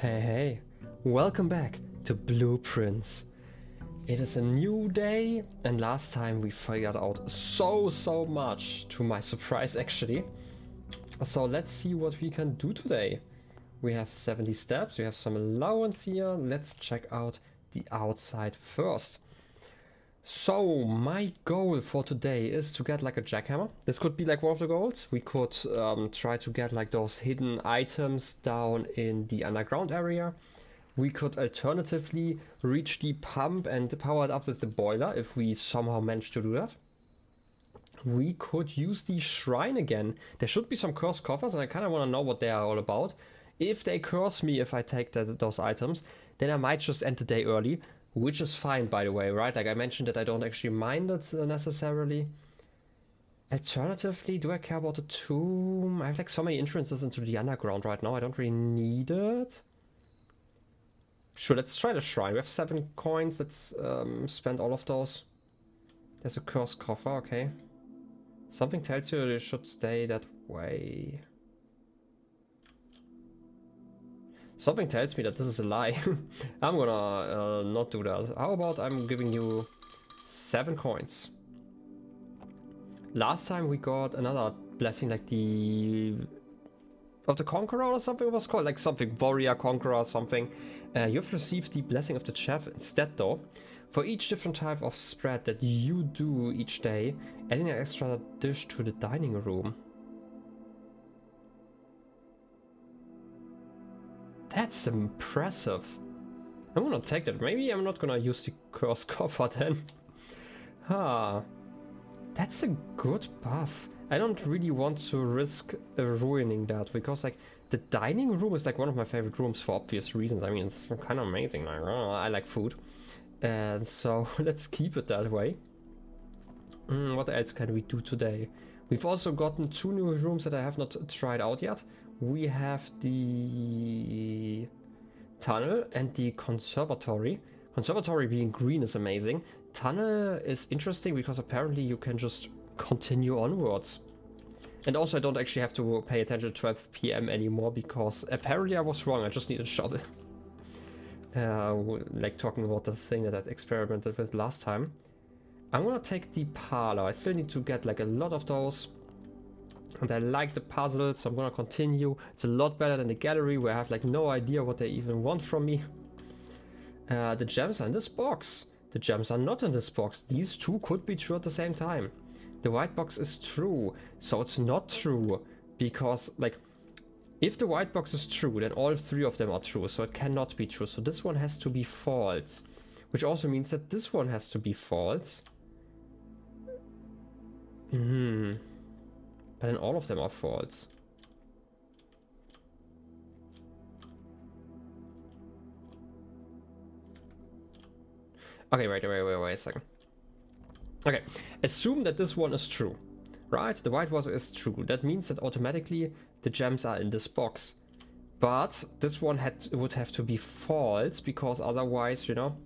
Hey, welcome back to Blueprints. It is a new day, and last time we figured out so much, to my surprise actually. So let's see what we can do today. We have 70 steps, we have some allowance here. Let's check out the outside first. So my goal for today is to get like a jackhammer. This could be like one of the goals. We could try to get like those hidden items down in the underground area. We could alternatively reach the pump and power it up with the boiler if we somehow manage to do that. We could use the shrine again. There should be some cursed coffers and I kind of want to know what they are all about. If they curse me if I take those items, then I might just end the day early. Which is fine, by the way, right? Like I mentioned that I don't actually mind it necessarily. Alternatively, do I care about the tomb? I have like so many entrances into the underground right now. I don't really need it. Sure, let's try the shrine. We have 7 coins. Let's spend all of those. There's a cursed coffer, okay. Something tells you it should stay that way. Something tells me that this is a lie. I'm gonna not do that. How about I'm giving you 7 coins. Last time we got another blessing like the... of the Conqueror or something it was called. Like something, Warrior Conqueror or something. You've received the blessing of the chef instead though. For each different type of spread that you do each day, adding an extra dish to the dining room. That's impressive. I'm gonna take that. Maybe I'm not gonna use the curse coffer then. Huh. That's a good buff. I don't really want to risk ruining that because like the dining room is like one of my favorite rooms for obvious reasons. I mean, it's kind of amazing. Like, I like food. And so let's keep it that way. What else can we do today? We've also gotten 2 new rooms that I have not tried out yet. We have the tunnel and the conservatory. Conservatory being green is amazing. Tunnel is interesting because apparently you can just continue onwards. And also I don't actually have to pay attention at 12 PM anymore because apparently I was wrong. I just need a shovel. Like talking about the thing that I experimented with last time. I'm gonna take the parlor. I still need to get like a lot of those. And I like the puzzle, so I'm gonna continue. It's a lot better than the gallery where I have like no idea what they even want from me. The gems are in this box. The gems are not in this box. These 2 could be true at the same time. The white box is true, so it's not true. Because like, if the white box is true, then all 3 of them are true, so it cannot be true. So this one has to be false. Which also means that this one has to be false. But then all of them are false. Okay, wait a second. Okay, assume that this one is true, right? The white one is true. That means that automatically the gems are in this box. But this one would have to be false because otherwise, you know,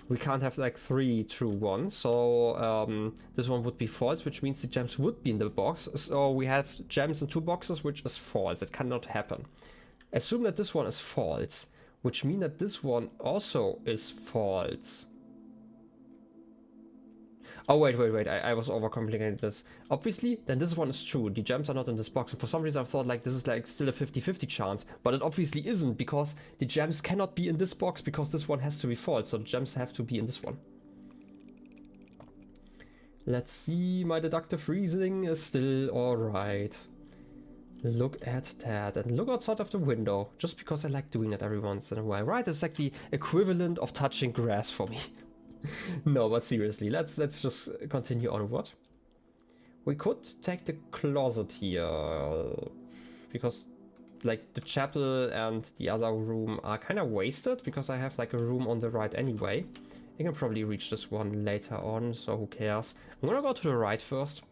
we can't have like 3 true ones. So this one would be false, which means the gems would be in the box. So we have gems in 2 boxes, which is false. It cannot happen. Assume that this one is false, which means that this one also is false. Oh, wait. I was overcomplicating this. Obviously, then this one is true. The gems are not in this box. And for some reason, I thought like this is like still a 50-50 chance. But it obviously isn't because the gems cannot be in this box because this one has to be false. So the gems have to be in this one. Let's see. My deductive reasoning is still alright. Look at that. And look outside of the window. Just because I like doing that every once in a while. Right? It's like the equivalent of touching grass for me. No, but seriously, let's just continue onward. We could take the closet here because like the chapel and the other room are kind of wasted because I have like a room on the right anyway. I can probably reach this one later on, so who cares. I'm gonna go to the right first.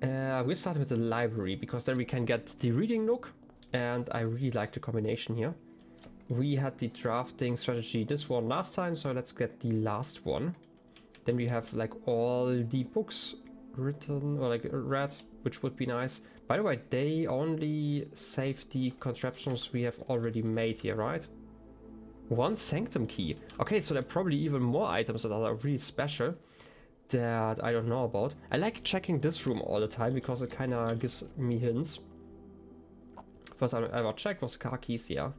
We'll start with the library because then we can get the reading nook and I really like the combination here. We had the drafting strategy this one last time, so let's get the last one. Then we have like all the books written or like read. which would be nice. By the way, they only save the contraptions we have already made here, right? One sanctum key. Okay, so there are probably even more items that are really special that I don't know about. I like checking this room all the time because it kind of gives me hints. First I ever checked was car keys, yeah.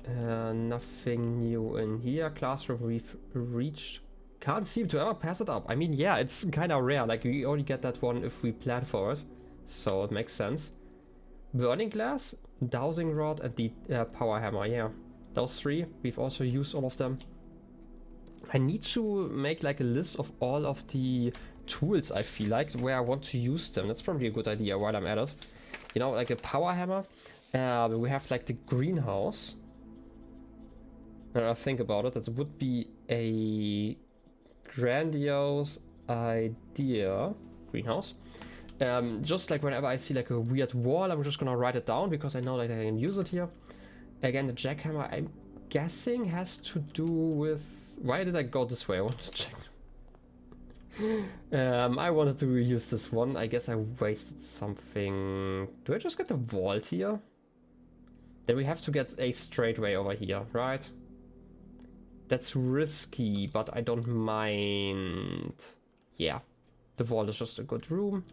Nothing new in here. Classroom we've reached. Can't seem to ever pass it up. I mean, yeah, it's kind of rare. Like, we only get that one if we plan for it. So it makes sense. Burning glass, dowsing rod, and the power hammer. Yeah, those three. We've also used all of them. I need to make like a list of all of the tools I feel like where I want to use them. That's probably a good idea while I'm at it. You know, like a power hammer. We have like the greenhouse. Now I think about it, that would be a grandiose idea. Greenhouse. Just like whenever I see like a weird wall, I'm just gonna write it down because I know that I can use it here. Again, the jackhammer, I'm guessing has to do with... Why did I go this way? I want to check. I wanted to use this one. I guess I wasted something. Do I just get the vault here? Then we have to get a straight way over here, right? That's risky, but I don't mind. Yeah, the vault is just a good room.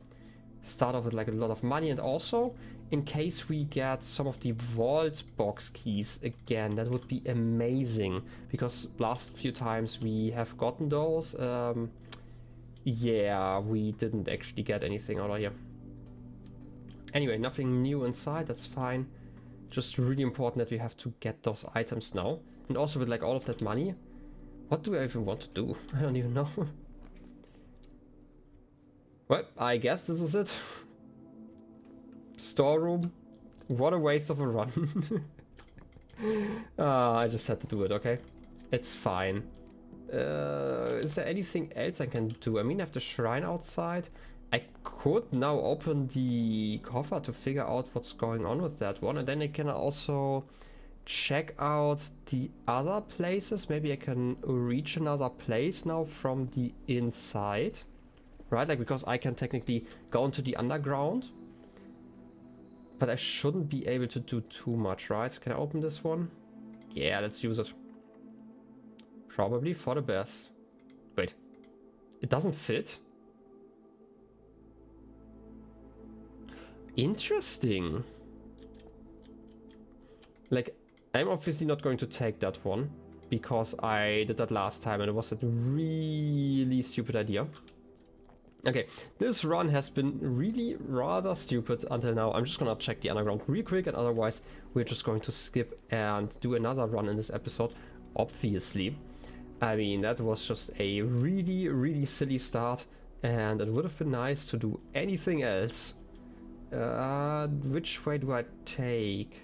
Start off with like a lot of money, and also in case we get some of the vault box keys again, that would be amazing because last few times we have gotten those. Yeah, we didn't actually get anything out of here. Anyway, nothing new inside, that's fine. Just really important that we have to get those items now. And also with like all of that money, what do I even want to do? I don't even know. Well, I guess this is it. Storeroom. What a waste of a run. I just had to do it, okay? It's fine. Is there anything else I can do? I mean, I have the shrine outside. I could now open the coffer to figure out what's going on with that one. And then I can also check out the other places. Maybe I can reach another place now from the inside. Right, like because I can technically go into the underground. But I shouldn't be able to do too much, right? Can I open this one? Yeah, let's use it. Probably for the best. Wait. It doesn't fit? Interesting. Like, I'm obviously not going to take that one. Because I did that last time and it was a really stupid idea. Okay, this run has been really rather stupid until now. I'm just gonna check the underground real quick, and otherwise we're just going to skip and do another run in this episode, obviously. I mean, that was just a really silly start, and it would have been nice to do anything else. Which way do I take?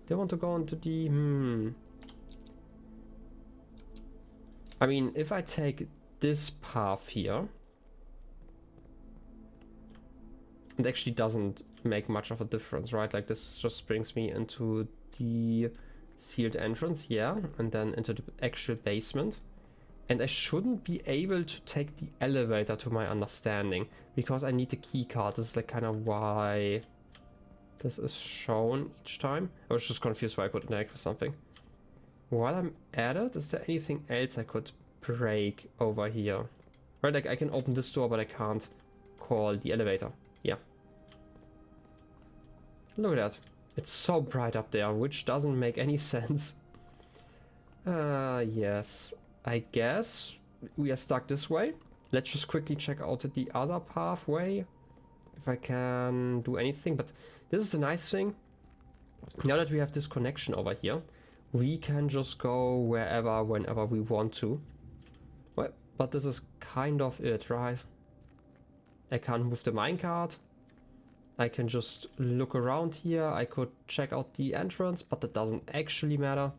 Do I want to go into the... I mean, if I take this path here, it actually doesn't make much of a difference, right? Like this just brings me into the sealed entrance, yeah, and then into the actual basement. And I shouldn't be able to take the elevator, to my understanding, because I need the key card. This is like kind of why this is shown each time. I was just confused why I couldn't interact with something. While I'm at it, is there anything else I could break over here? Right, like I can open this door, but I can't call the elevator. Yeah. Look at that. It's so bright up there, which doesn't make any sense. Yes. I guess we are stuck this way. Let's just quickly check out the other pathway, if I can do anything. But this is the nice thing. Now that we have this connection over here, we can just go wherever, whenever we want to. Well, but this is kind of it, right? I can't move the minecart. I can just look around here. I could check out the entrance, but that doesn't actually matter.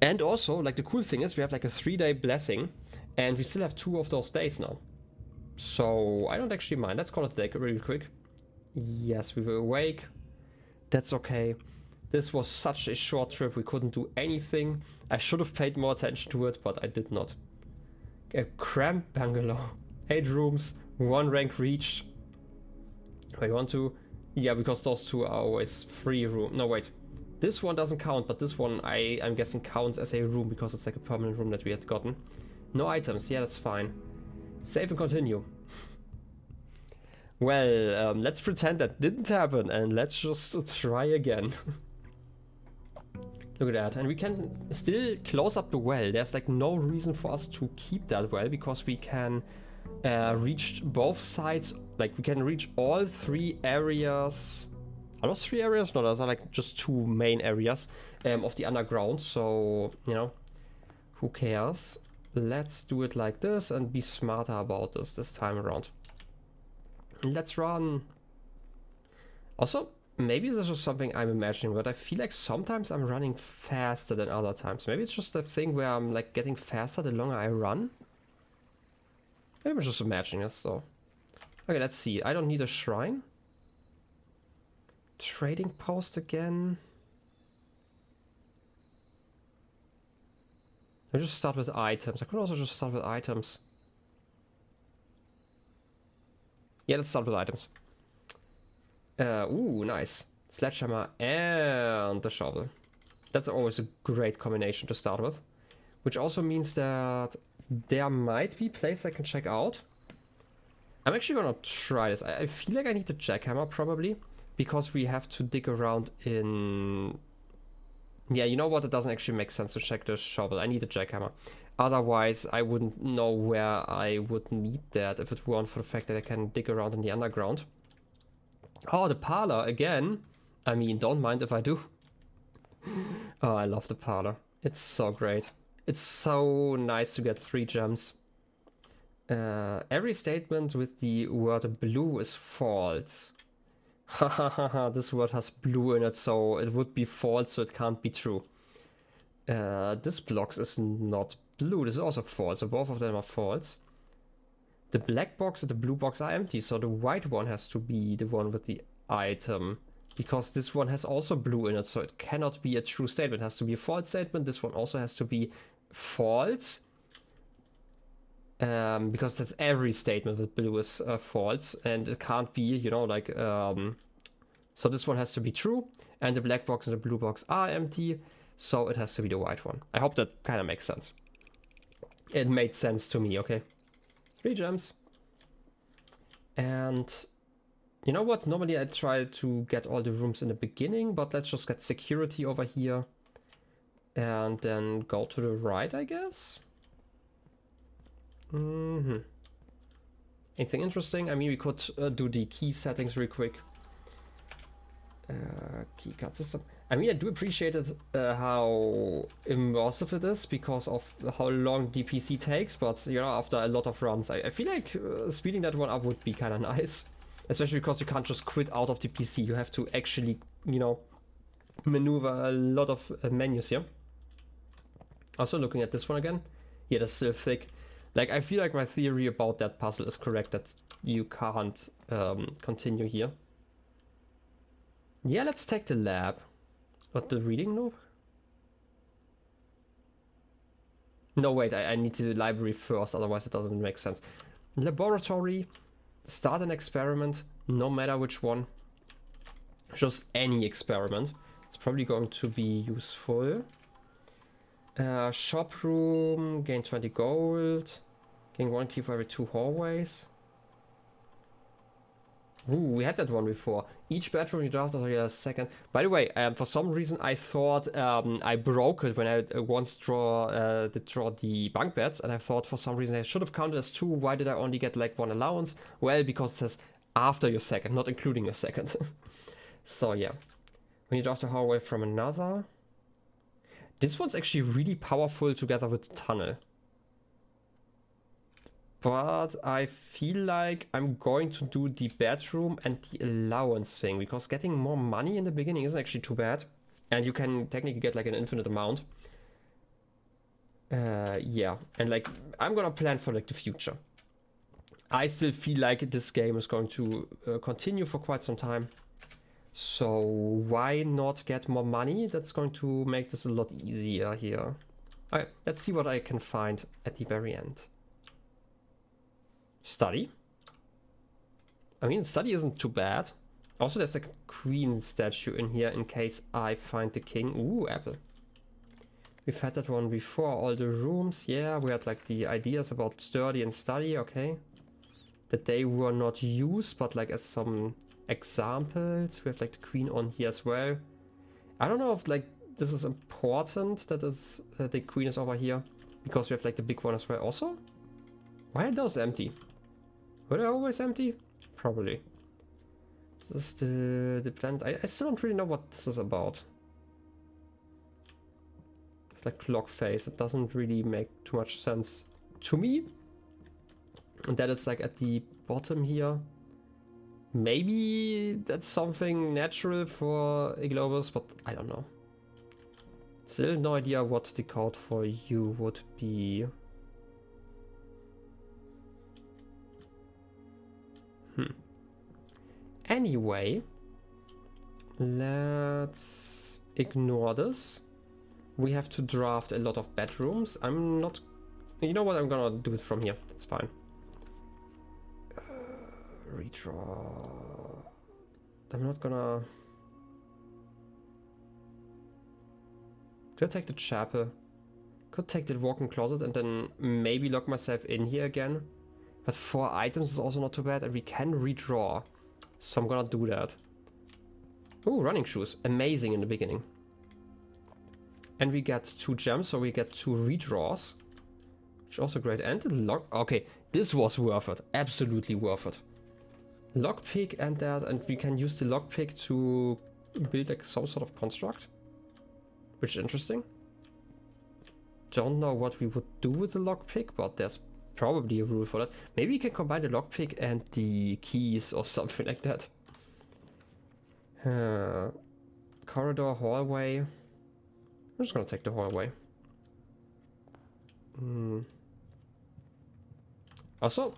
And also, like, the cool thing is we have like a 3-day blessing, and we still have 2 of those days now. So I don't actually mind. Let's call it a day really quick. Yes, we were awake. That's okay. This was such a short trip, we couldn't do anything. I should have paid more attention to it, but I did not. A cramped bungalow. 8 rooms, 1 rank reached. Wait, 1, 2. Yeah, because those 2 are always 3 room. No, wait. This one doesn't count, but this one I'm guessing counts as a room because it's like a permanent room that we had gotten. No items. Yeah, that's fine. Save and continue. Well, let's pretend that didn't happen and let's just try again. Look at that. And we can still close up the well. There's like no reason for us to keep that well because we can reach both sides. Like we can reach all 3 areas. Are those 3 areas? No, those are like just 2 main areas of the underground. So, you know, who cares? Let's do it like this and be smarter about this time around. Let's run. Also, maybe this is just something I'm imagining, but I feel like sometimes I'm running faster than other times. Maybe it's just a thing where I'm like getting faster the longer I run. Maybe I'm just imagining this though. Okay, let's see. I don't need a shrine. Trading post again. I just start with items. I could also just start with items. Yeah, let's start with items. Ooh, nice. Sledgehammer and the shovel. That's always a great combination to start with. Which also means that there might be places I can check out. I'm actually gonna try this. I feel like I need the jackhammer probably. Because we have to dig around in... Yeah, you know what? It doesn't actually make sense to check the shovel. I need a jackhammer. Otherwise, I wouldn't know where I would need that if it weren't for the fact that I can dig around in the underground. Oh, the parlor again. I mean, don't mind if I do. Oh, I love the parlor. It's so great. It's so nice to get 3 gems. Every statement with the word blue is false. Hahaha, this word has blue in it, so it would be false, so it can't be true. This box is not blue, this is also false, so both of them are false. The black box and the blue box are empty, so the white one has to be the one with the item. Because this one has also blue in it, so it cannot be a true statement. It has to be a false statement. This one also has to be false. Because that's every statement with blue is false. And it can't be, you know, like... so this one has to be true. And the black box and the blue box are empty. So it has to be the white one. I hope that kind of makes sense. It made sense to me, okay? 3 gems. And... you know what? Normally I try to get all the rooms in the beginning, but let's just get security over here. And then go to the right, I guess? Anything interesting? I mean, we could do the key settings real quick. Key card system. I mean, I do appreciate it, how immersive it is because of how long the PC takes, but, you know, after a lot of runs, I feel like speeding that one up would be kind of nice. Especially because you can't just quit out of the PC. You have to actually, you know, maneuver a lot of menus here. Also looking at this one again. Yeah, that's still thick. Like, I feel like my theory about that puzzle is correct, that you can't continue here. Yeah, let's take the lab. What, the reading note? No, wait, I need the library first, otherwise it doesn't make sense. Laboratory. Start an experiment, no matter which one. Just any experiment. It's probably going to be useful. Shop room, gain 20 gold. Gain 1 key for every 2 hallways. Ooh, we had that one before. Each bedroom you draft after a second. By the way, for some reason I thought I broke it when I once draw the bunk beds, and I thought for some reason I should have counted as 2. Why did I only get like 1 allowance? Well, because it says after your second, not including your second. So yeah. When you draft a hallway from another. This one's actually really powerful together with the tunnel. But I feel like I'm going to do the bedroom and the allowance thing, because getting more money in the beginning isn't actually too bad. And you can technically get like an infinite amount. Yeah, and like I'm gonna plan for like the future. I still feel like this game is going to continue for quite some time. So why not get more money? That's going to make this a lot easier here. Okay, let's see what I can find at the very end. Study. I mean, study isn't too bad. Also, there's like a queen statue in here in case I find the king. Ooh, apple. We've had that one before. All the rooms. Yeah, we had like the ideas about sturdy and study. Okay. That they were not used, but like as some examples. We have like the queen on here as well. I don't know if like this is important that is, the queen is over here. Because we have like the big one as well. Also, why are those empty? Were they always empty? Probably. This is the plant. I still don't really know what this is about. It's like clock face. It doesn't really make too much sense to me. And that is like at the bottom here. Maybe that's something natural for a globus, but I don't know. Still no idea what the code for you would be. Anyway, let's ignore this. We have to draft a lot of bedrooms. I'm not... You know what? I'm gonna do it from here. That's fine. Redraw... I'm not gonna... Could take the chapel. Could take the walk-in closet and then maybe lock myself in here again. But 4 items is also not too bad, and we can redraw. So I'm gonna do that. Oh, running shoes. Amazing in the beginning. And we get 2 gems, so we get 2 redraws. Which is also great. And the lock... Okay, this was worth it. Absolutely worth it. Lockpick and that, and we can use the lockpick to build like some sort of construct. Which is interesting. Don't know what we would do with the lockpick, but there's probably a rule for that. Maybe we can combine the lockpick and the keys or something like that. Corridor, hallway. I'm just gonna take the hallway. Also,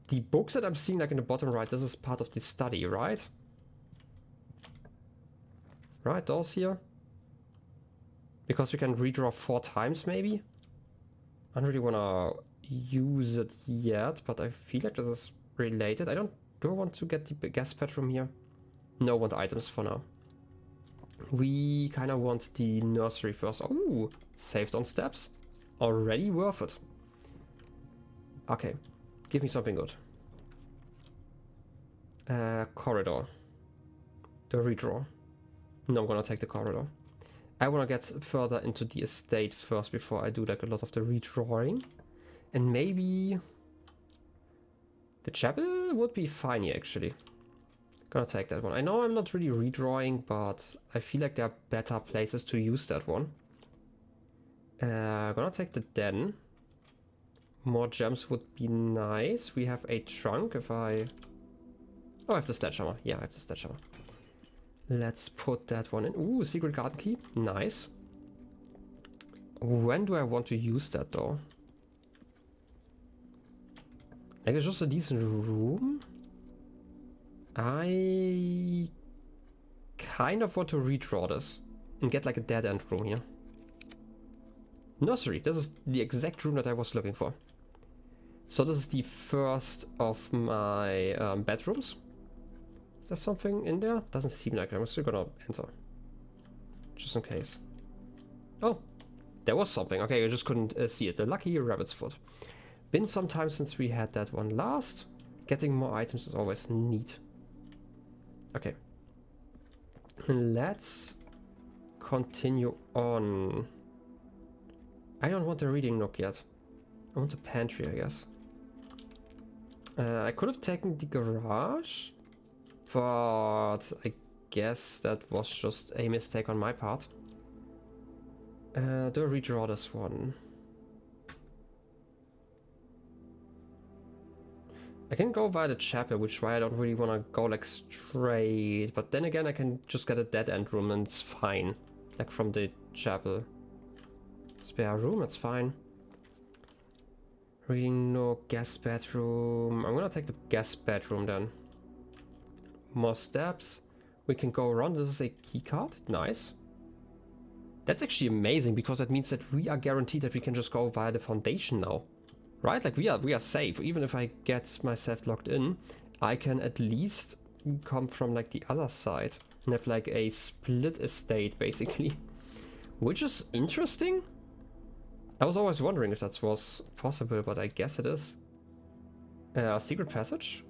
the books that I'm seeing like in the bottom right, this is part of the study, right? Right, those here. Because we can redraw 4 times maybe. I don't really wanna use it yet, but I feel like this is related. Do I want to get the guest bedroom here? No, want items for now. We kind of want the nursery first. Oh, saved on steps. Already worth it. Okay, give me something good. Corridor. The redraw. No, I'm gonna take the corridor. I wanna get further into the estate first before I do like a lot of the redrawing. And maybe the chapel would be fine here actually. Gonna take that one. I know I'm not really redrawing, but I feel like there are better places to use that one. Gonna take the den. More gems would be nice. We have a trunk if I... Oh, I have the sledgehammer. Yeah, I have the sledgehammer. Let's put that one in. Ooh, secret garden key. Nice. When do I want to use that though? Like it's just a decent room. I kind of want to redraw this and get like a dead end room here. Nursery. This is the exact room that I was looking for. So this is the first of my bedrooms. Is there something in there? Doesn't seem like it. I'm still gonna enter. Just in case. Oh, there was something. Okay, I just couldn't see it. The lucky rabbit's foot. Been some time since we had that one last. Getting more items is always neat. Okay. Let's continue on. I don't want a reading nook yet. I want a pantry, I guess. I could have taken the garage, but I guess that was just a mistake on my part. Do I redraw this one? I can go via the chapel, which is why I don't really want to go like straight. But then again, I can just get a dead end room and it's fine. Like from the chapel. Spare room, that's fine. Reading nook, guest bedroom. I'm gonna take the guest bedroom then. More steps. We can go around. This is a key card. Nice. That's actually amazing because that means that we are guaranteed that we can just go via the foundation now. Right? Like we are safe. Even if I get myself locked in, I can at least come from like the other side and have like a split estate basically. Which is interesting. I was always wondering if that was possible, but I guess it is. Secret passage?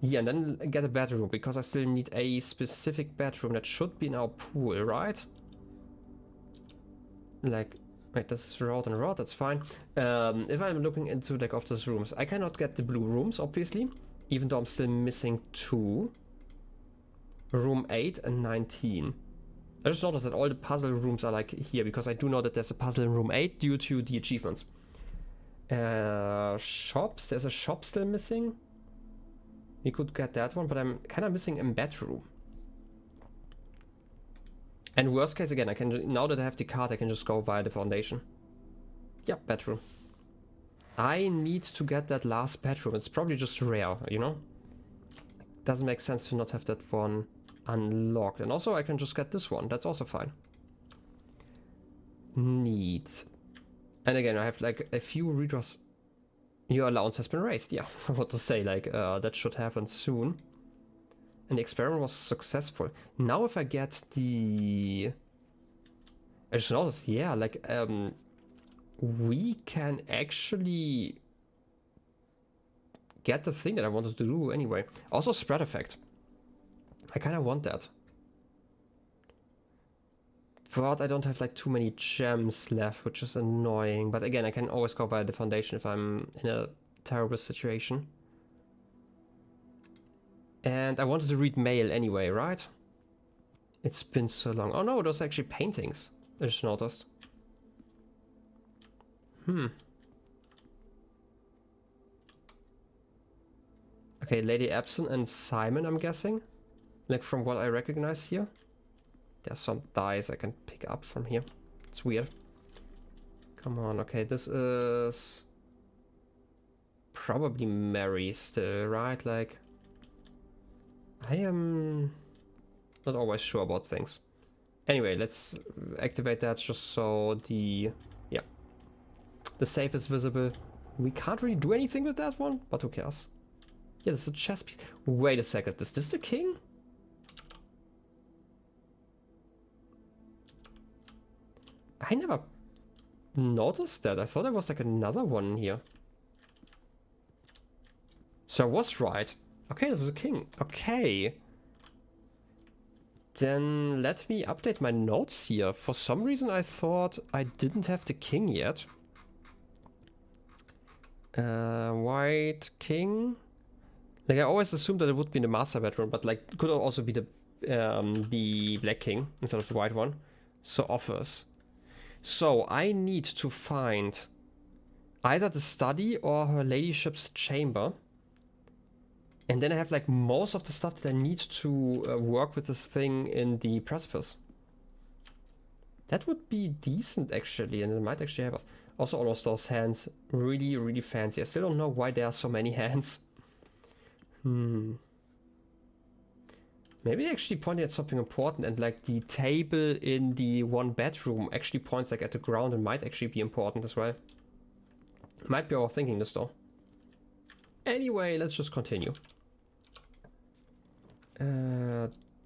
Yeah, and then get a bedroom, because I still need a specific bedroom that should be in our pool, right? Like, wait, this is rod and rod, that's fine. If I'm looking into like of those rooms, I cannot get the blue rooms, obviously, even though I'm still missing 2. Room 8 and 19. I just noticed that all the puzzle rooms are like here, because I do know that there's a puzzle in room 8 due to the achievements. Shops, there's a shop still missing. We could get that one, but I'm kind of missing a bedroom. And worst case, again, I can, now that I have the card, I can just go via the foundation. Yep, bedroom. I need to get that last bedroom. It's probably just rare, you know? Doesn't make sense to not have that one unlocked. And also I can just get this one. That's also fine. Neat. And again, I have like a few redraws. Your allowance has been raised. Yeah, what to say, like that should happen soon. And the experiment was successful. Now if I get the... I just noticed, yeah, like we can actually get the thing that I wanted to do anyway. Also spread effect. I kind of want that. But I don't have like too many gems left, which is annoying. But again, I can always go via the foundation if I'm in a terrible situation. And I wanted to read mail anyway, right? It's been so long. Oh no, those are actually paintings. I just noticed. Okay, Lady Epson and Simon, I'm guessing. Like from what I recognize here. There's some dice I can pick up from here. It's weird. Come on, okay, this is probably Mary still, right? Like, I am not always sure about things. Anyway, let's activate that just so the, yeah, the safe is visible. We can't really do anything with that one, but who cares? Yeah, this is a chess piece. Wait a second, is this the king? I never noticed that. I thought there was like another one here. So I was right. Okay, this is a king. Okay. Then let me update my notes here. For some reason I thought I didn't have the king yet. White king. Like I always assumed that it would be in the master bedroom, but like could also be the black king instead of the white one. So offers. So I need to find either the study or her ladyship's chamber. And then I have like most of the stuff that I need to work with this thing in the precipice. That would be decent actually, and it might actually help us. Also all of those hands, really, really fancy. I still don't know why there are so many hands. Maybe actually pointing at something important, and like the table in the one bedroom actually points like at the ground and might actually be important as well. Might be overthinking this though. Anyway, let's just continue.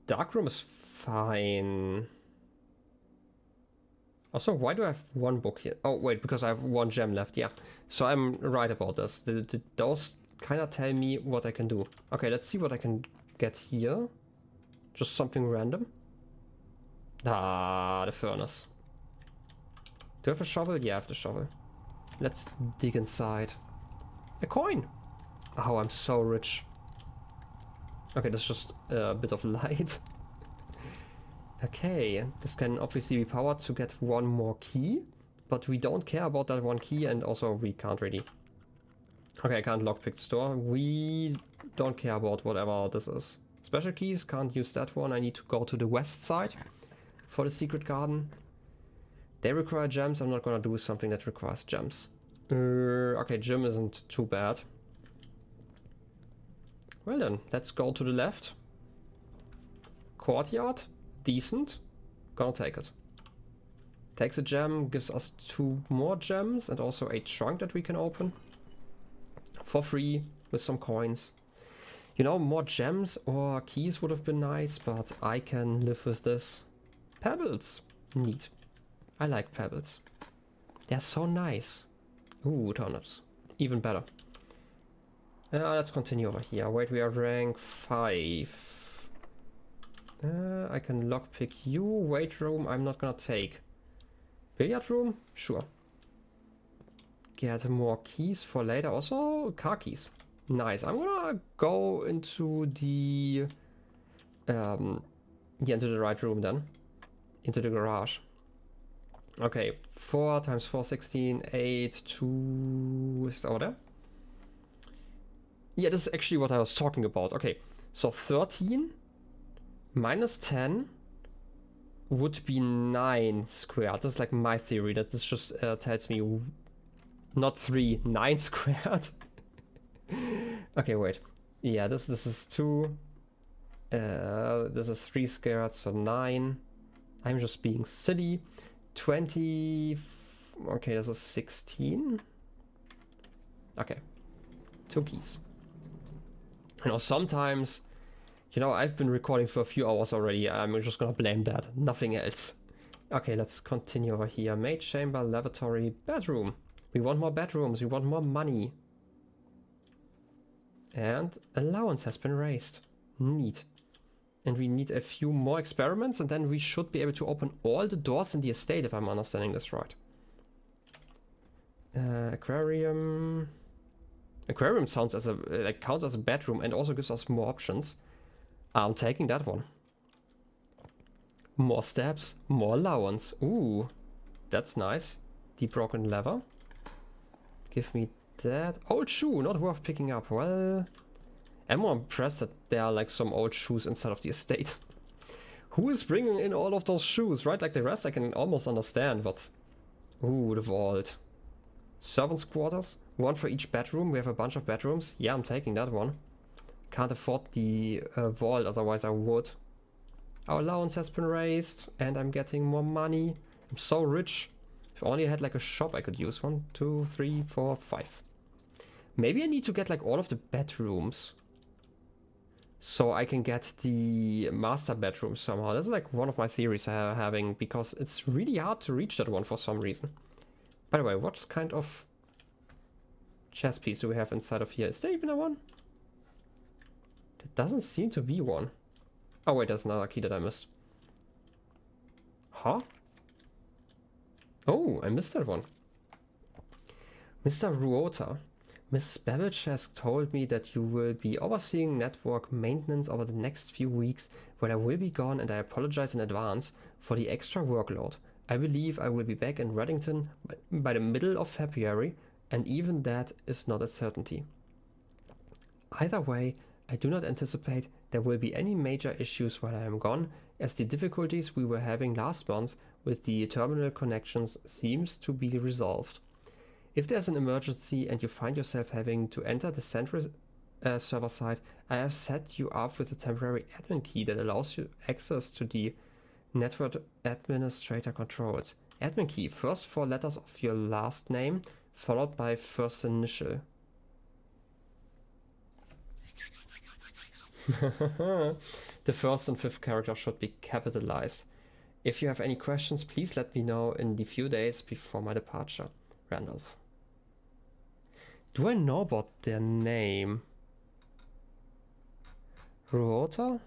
Darkroom is fine. Also, why do I have one book here? Oh wait, because I have one gem left, yeah. So I'm right about this. Those kind of tell me what I can do. Okay, let's see what I can get here. Just something random. Ah, the furnace. Do I have a shovel? Yeah, I have the shovel. Let's dig inside. A coin! Oh, I'm so rich. Okay, that's just a bit of light. Okay, this can obviously be powered to get one more key, but we don't care about that one key, and also we can't really... Okay, I can't lockpick the store. We don't care about whatever this is. Special keys, can't use that one. I need to go to the west side for the secret garden. They require gems. I'm not gonna do something that requires gems. Okay, gem isn't too bad. Well then, let's go to the left. Courtyard, decent. Gonna take it. Takes a gem, gives us 2 more gems and also a trunk that we can open for free with some coins. You know, more gems or keys would have been nice, but I can live with this. Pebbles. Neat. I like pebbles. They're so nice. Ooh, turnips. Even better. Let's continue over here. Wait, we are rank 5. I can lockpick you. Weight room, I'm not gonna take. Billiard room? Sure. Get more keys for later. Also, car keys. Nice. I'm gonna go into the into the right room then. Into the garage. Okay, 4 times 4, 16, 8, 2 is over there. Yeah, this is actually what I was talking about. Okay, so 13 minus 10 would be 9 squared. That's like my theory, that this just tells me not 3, 9 squared. Okay, wait. Yeah, this is 2. This is 3 squared, so 9. I'm just being silly. 20. Okay, this is 16. Okay. 2 keys. You know, sometimes, you know, I've been recording for a few hours already. I'm just gonna blame that. Nothing else. Okay, let's continue over here. Maid chamber, lavatory, bedroom. We want more bedrooms. We want more money. And allowance has been raised. Neat. And we need a few more experiments, and then we should be able to open all the doors in the estate, if I'm understanding this right. Aquarium. Aquarium sounds as a counts as a bedroom and also gives us more options. I'm taking that one. More steps, more allowance. Ooh, that's nice. The broken lever. Give me that. Old shoe, not worth picking up. Well, I'm more impressed that there are like some old shoes inside of the estate. Who is bringing in all of those shoes, right? Like the rest I can almost understand, but... Ooh, the vault. Servants' quarters. 1 for each bedroom. We have a bunch of bedrooms. Yeah, I'm taking that one. Can't afford the vault, otherwise I would. Our allowance has been raised, and I'm getting more money. I'm so rich. If only I had like a shop I could use. 1, 2, 3, 4, 5. Maybe I need to get like all of the bedrooms, so I can get the master bedroom somehow. That's like one of my theories I'm having, because it's really hard to reach that one for some reason. By the way, what kind of chess piece do we have inside of here? Is there even a one? There doesn't seem to be one. Oh wait, there's another key that I missed. Huh? Oh, I missed that one. Mr. Ruota, Mrs. Babbage has told me that you will be overseeing network maintenance over the next few weeks when I will be gone, and I apologize in advance for the extra workload. I believe I will be back in Reddington by the middle of February, and even that is not a certainty. Either way, I do not anticipate there will be any major issues while I am gone, as the difficulties we were having last month with the terminal connections seems to be resolved. If there's an emergency and you find yourself having to enter the central server side, I have set you up with a temporary admin key that allows you access to the network administrator controls. Admin key, first 4 letters of your last name, followed by first initial. The first and 5th character should be capitalized. If you have any questions, please let me know in the few days before my departure. Randolph. Do I know about their name? Ruota?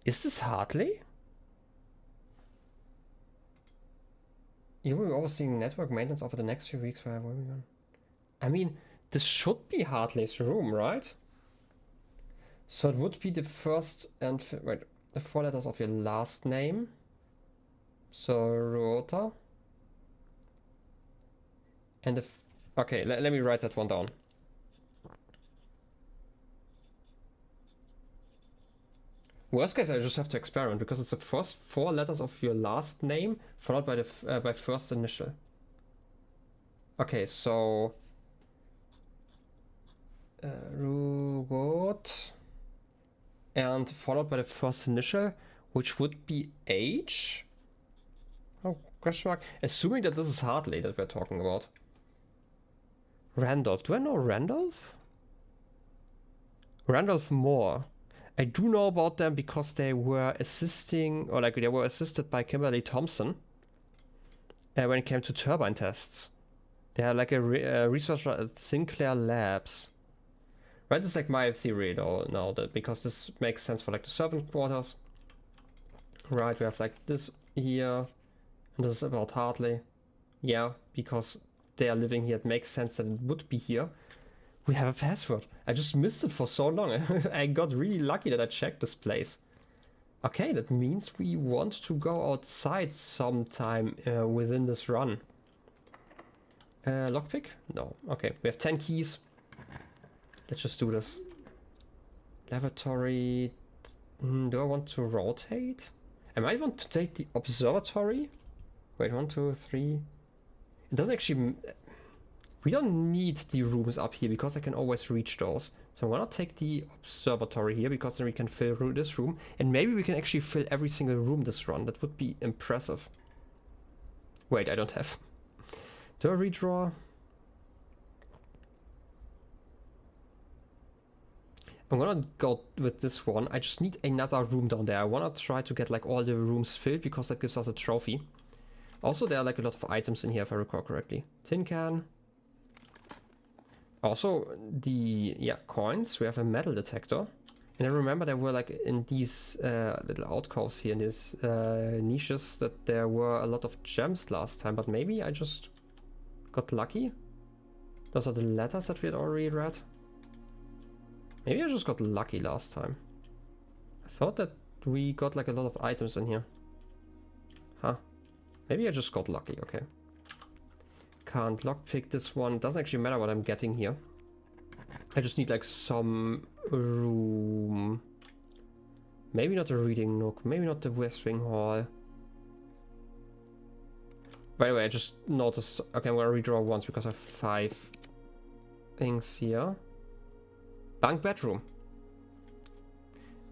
Is this Hartley? You will be overseeing network maintenance over the next few weeks where I will be gone. I mean, this should be Hartley's room, right? So it would be the first and wait, the 4 letters of your last name. So Ruota. And the okay, let me write that one down. Worst case, I just have to experiment, because it's the first 4 letters of your last name followed by the by first initial. Okay, so Good. And followed by the first initial, which would be H. Oh, question mark. Assuming that this is Hartley that we're talking about. Randolph. Do I know Randolph? Randolph Moore. I do know about them because they were assisting, or like they were assisted by Kimberly Thompson when it came to turbine tests. They are like a researcher at Sinclair Labs. Right, it's like my theory though now, that because this makes sense for like the servant quarters. Right, we have like this here, and this is about Hartley. Yeah, because they are living here, it makes sense that it would be here. We have a password. I just missed it for so long. I got really lucky that I checked this place. Okay, that means we want to go outside sometime within this run. Lockpick? No. Okay, we have 10 keys. Let's just do this. Lavatory. Do I want to rotate? I might want to take the observatory. Wait, 1, 2, 3. It doesn't actually... We don't need the rooms up here because I can always reach those. So I'm gonna take the observatory here because then we can fill this room. And maybe we can actually fill every single room this run. That would be impressive. Wait, I don't have. Do I redraw? I'm gonna go with this one. I just need another room down there. I wanna try to get like all the rooms filled because that gives us a trophy. Also, there are like a lot of items in here if I recall correctly. Tin can. Also, the coins. We have a metal detector. And I remember there were like in these little alcoves here, in these niches, that there were a lot of gems last time. But maybe I just got lucky? Those are the letters that we had already read. Maybe I just got lucky last time. I thought that we got like a lot of items in here. Huh. Maybe I just got lucky, okay. Can't lockpick this one. Doesn't actually matter what I'm getting here. I just need like some room. Maybe not the reading nook. Maybe not the West Wing Hall. By the way, I just noticed... Okay, I'm gonna redraw once because I have 5 things here. Bunk bedroom.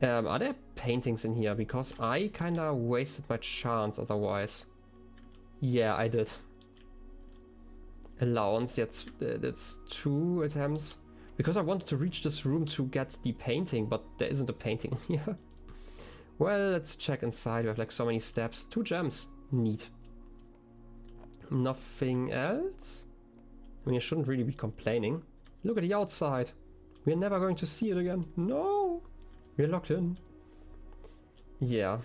Are there paintings in here? Because I kinda wasted my chance otherwise. Yeah, I did. Allowance, that's 2 attempts. Because I wanted to reach this room to get the painting, but there isn't a painting in here. Well, let's check inside. We have like so many steps. 2 gems. Neat. Nothing else? I mean, I shouldn't really be complaining. Look at the outside. We're never going to see it again. No! We're locked in. Yeah.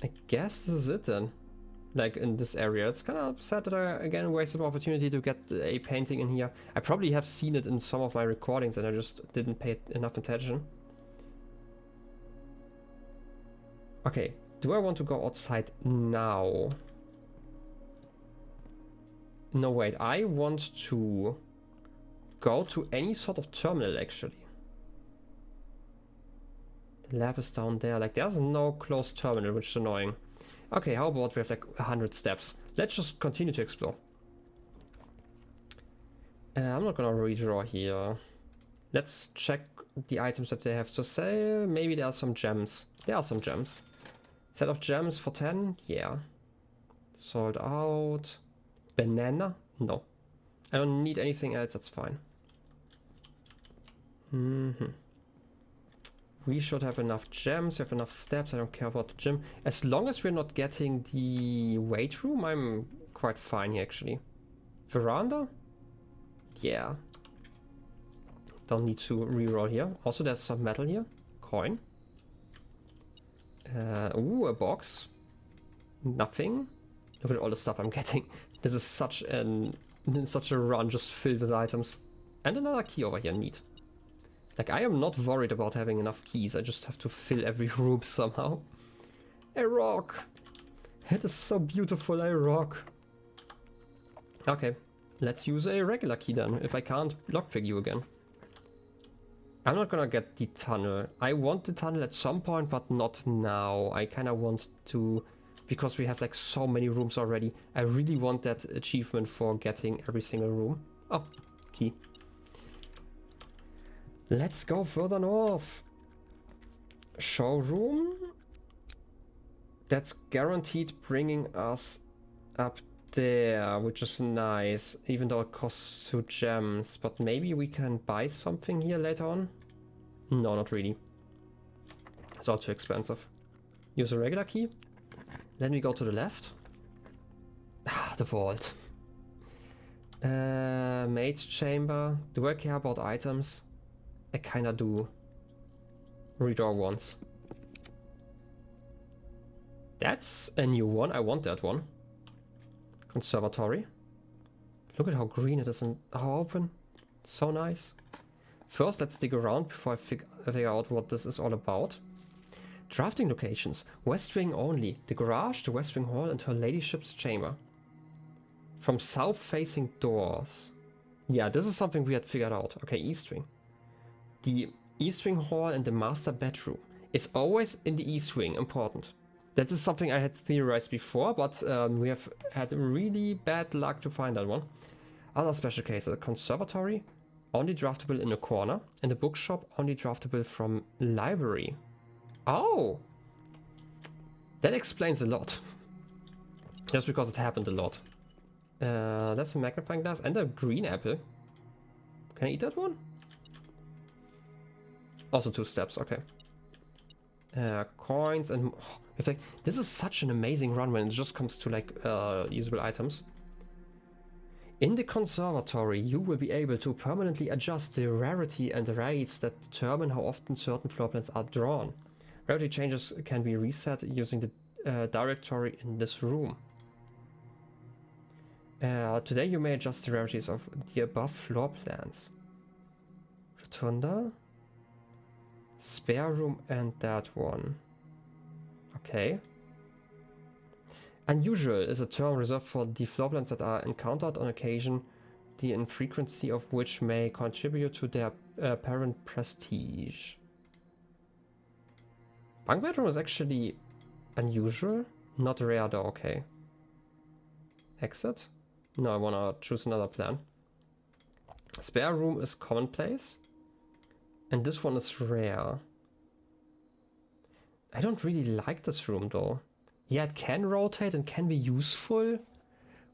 I guess this is it then. Like in this area. It's kind of sad that I again wasted the opportunity to get a painting in here. I probably have seen it in some of my recordings and I just didn't pay enough attention. Okay, do I want to go outside now? No, wait, I want to go to any sort of terminal actually. The lab is down there. Like there's no closed terminal, which is annoying. Okay, how about we have like 100 steps? Let's just continue to explore. I'm not gonna redraw here. Let's check the items that they have to say. Maybe there are some gems. There are some gems. Set of gems for 10? Yeah. Sold out. Banana? No. I don't need anything else, that's fine. We should have enough gems, we have enough steps, I don't care about the gym. As long as we're not getting the weight room, I'm quite fine here actually. Veranda? Yeah. Don't need to reroll here. Also there's some metal here. Coin. Ooh, a box. Nothing. Look at all the stuff I'm getting. This is such a run just filled with items. And another key over here, neat. Like, I am not worried about having enough keys, I just have to fill every room somehow. A rock! It is so beautiful, a rock. Okay, let's use a regular key then, if I can't lockpick you again. I'm not gonna get the tunnel. I want the tunnel at some point, but not now. I kinda want to... Because we have like so many rooms already, I really want that achievement for getting every single room. Oh, key. Let's go further north. Showroom. That's guaranteed bringing us up there, which is nice, even though it costs 2 gems. But maybe we can buy something here later on? No, not really. It's all too expensive. Use a regular key. Then we go to the left. Ah, the vault. Mage chamber. Do I care about items? I kinda do. Redraw once. That's a new one. I want that one. Conservatory. Look at how green it is and how open. It's so nice. First, let's dig around before I figure out what this is all about. Drafting locations. West Wing only. The garage, the West Wing hall, and her ladyship's chamber. From south-facing doors. Yeah, this is something we had figured out. Okay, East Wing. The East Wing hall and the master bedroom. It's always in the East Wing. Important. That is something I had theorized before, but we have had really bad luck to find that one. Other special cases. A conservatory, only draftable in a corner, and a bookshop, only draftable from library. Oh! That explains a lot. Just because it happened a lot. That's a magnifying glass and a green apple. Can I eat that one? Also 2 steps, okay. Coins and... Oh, in fact, this is such an amazing run when it just comes to like usable items. In the conservatory, you will be able to permanently adjust the rarity and rates that determine how often certain floor plans are drawn. Rarity changes can be reset using the directory in this room. Today you may adjust the rarities of the above floor plans. Rotunda, spare room, and that one. Okay. Unusual is a term reserved for the floor plans that are encountered on occasion, the infrequency of which may contribute to their apparent prestige. Bunk bedroom is actually unusual, not rare though, okay. Exit? No, I wanna choose another plan. Spare room is commonplace. And this one is rare. I don't really like this room though. Yeah, it can rotate and can be useful,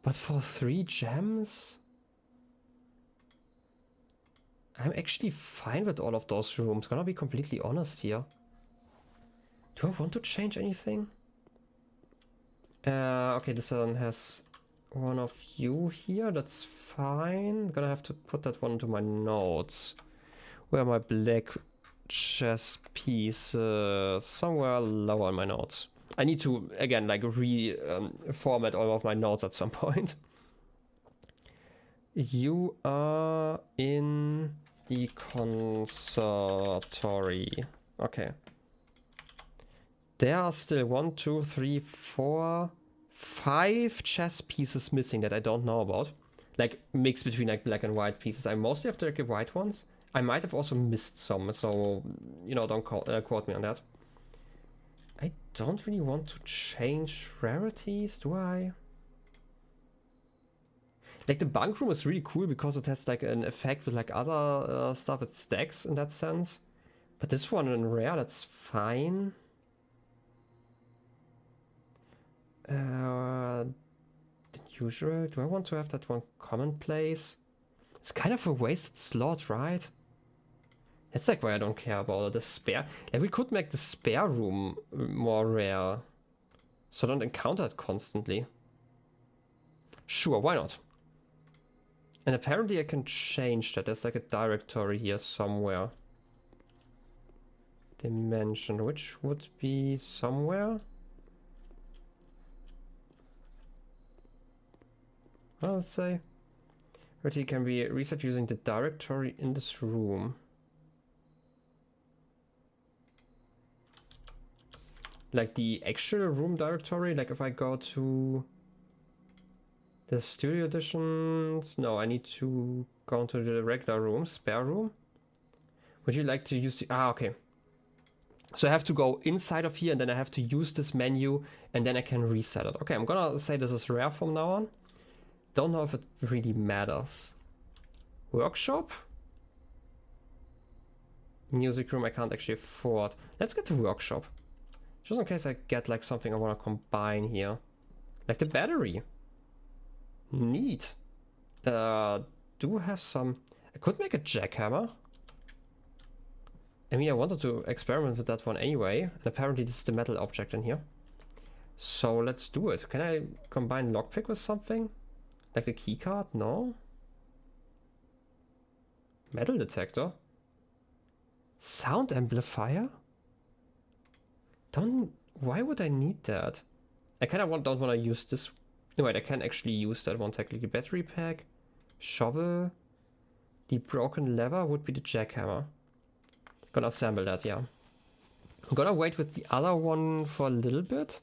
but for 3 gems? I'm actually fine with all of those rooms, gonna be completely honest here. Do I want to change anything? Okay, this one has one of you here, that's fine. Gonna have to put that one into my notes. Where are my black chess pieces? Somewhere lower in my notes. I need to, again, like reformat all of my notes at some point. You are in the conservatory. Okay. There are still 1, 2, 3, 4, 5 chess pieces missing that I don't know about. Like, mixed between like black and white pieces. I mostly have the white ones. I might have also missed some, so, you know, don't quote me on that. I don't really want to change rarities, do I? Like, the bunk room is really cool because it has like an effect with like other stuff. It stacks in that sense. But this one in rare, that's fine. Unusual. Do I want to have that one commonplace? It's kind of a wasted slot, right? That's like why I don't care about the spare. Like, we could make the spare room more rare, so don't encounter it constantly. Sure, why not? And apparently I can change that. There's like a directory here somewhere. Dimension, which would be somewhere. Well, let's say rarity can be reset using the directory in this room. Like the actual room directory, like if I go to the studio editions, no, I need to go into the regular room, spare room. Would you like to use the, okay. So I have to go inside of here and then I have to use this menu and then I can reset it. Okay, I'm gonna say this is rare from now on. Don't know if it really matters. Workshop? Music room I can't actually afford. Let's get the workshop. Just in case I get like something I want to combine here. Like the battery. Neat. Do have some... I could make a jackhammer. I mean, I wanted to experiment with that one anyway. And apparently this is the metal object in here. So let's do it. Can I combine lockpick with something? Like the keycard? No. Metal detector? Sound amplifier? Why would I need that? I kind of don't want to use this. No, wait, I can actually use that one technically. Battery pack, shovel. The broken lever would be the jackhammer. Gonna assemble that, yeah. I'm gonna wait with the other one for a little bit.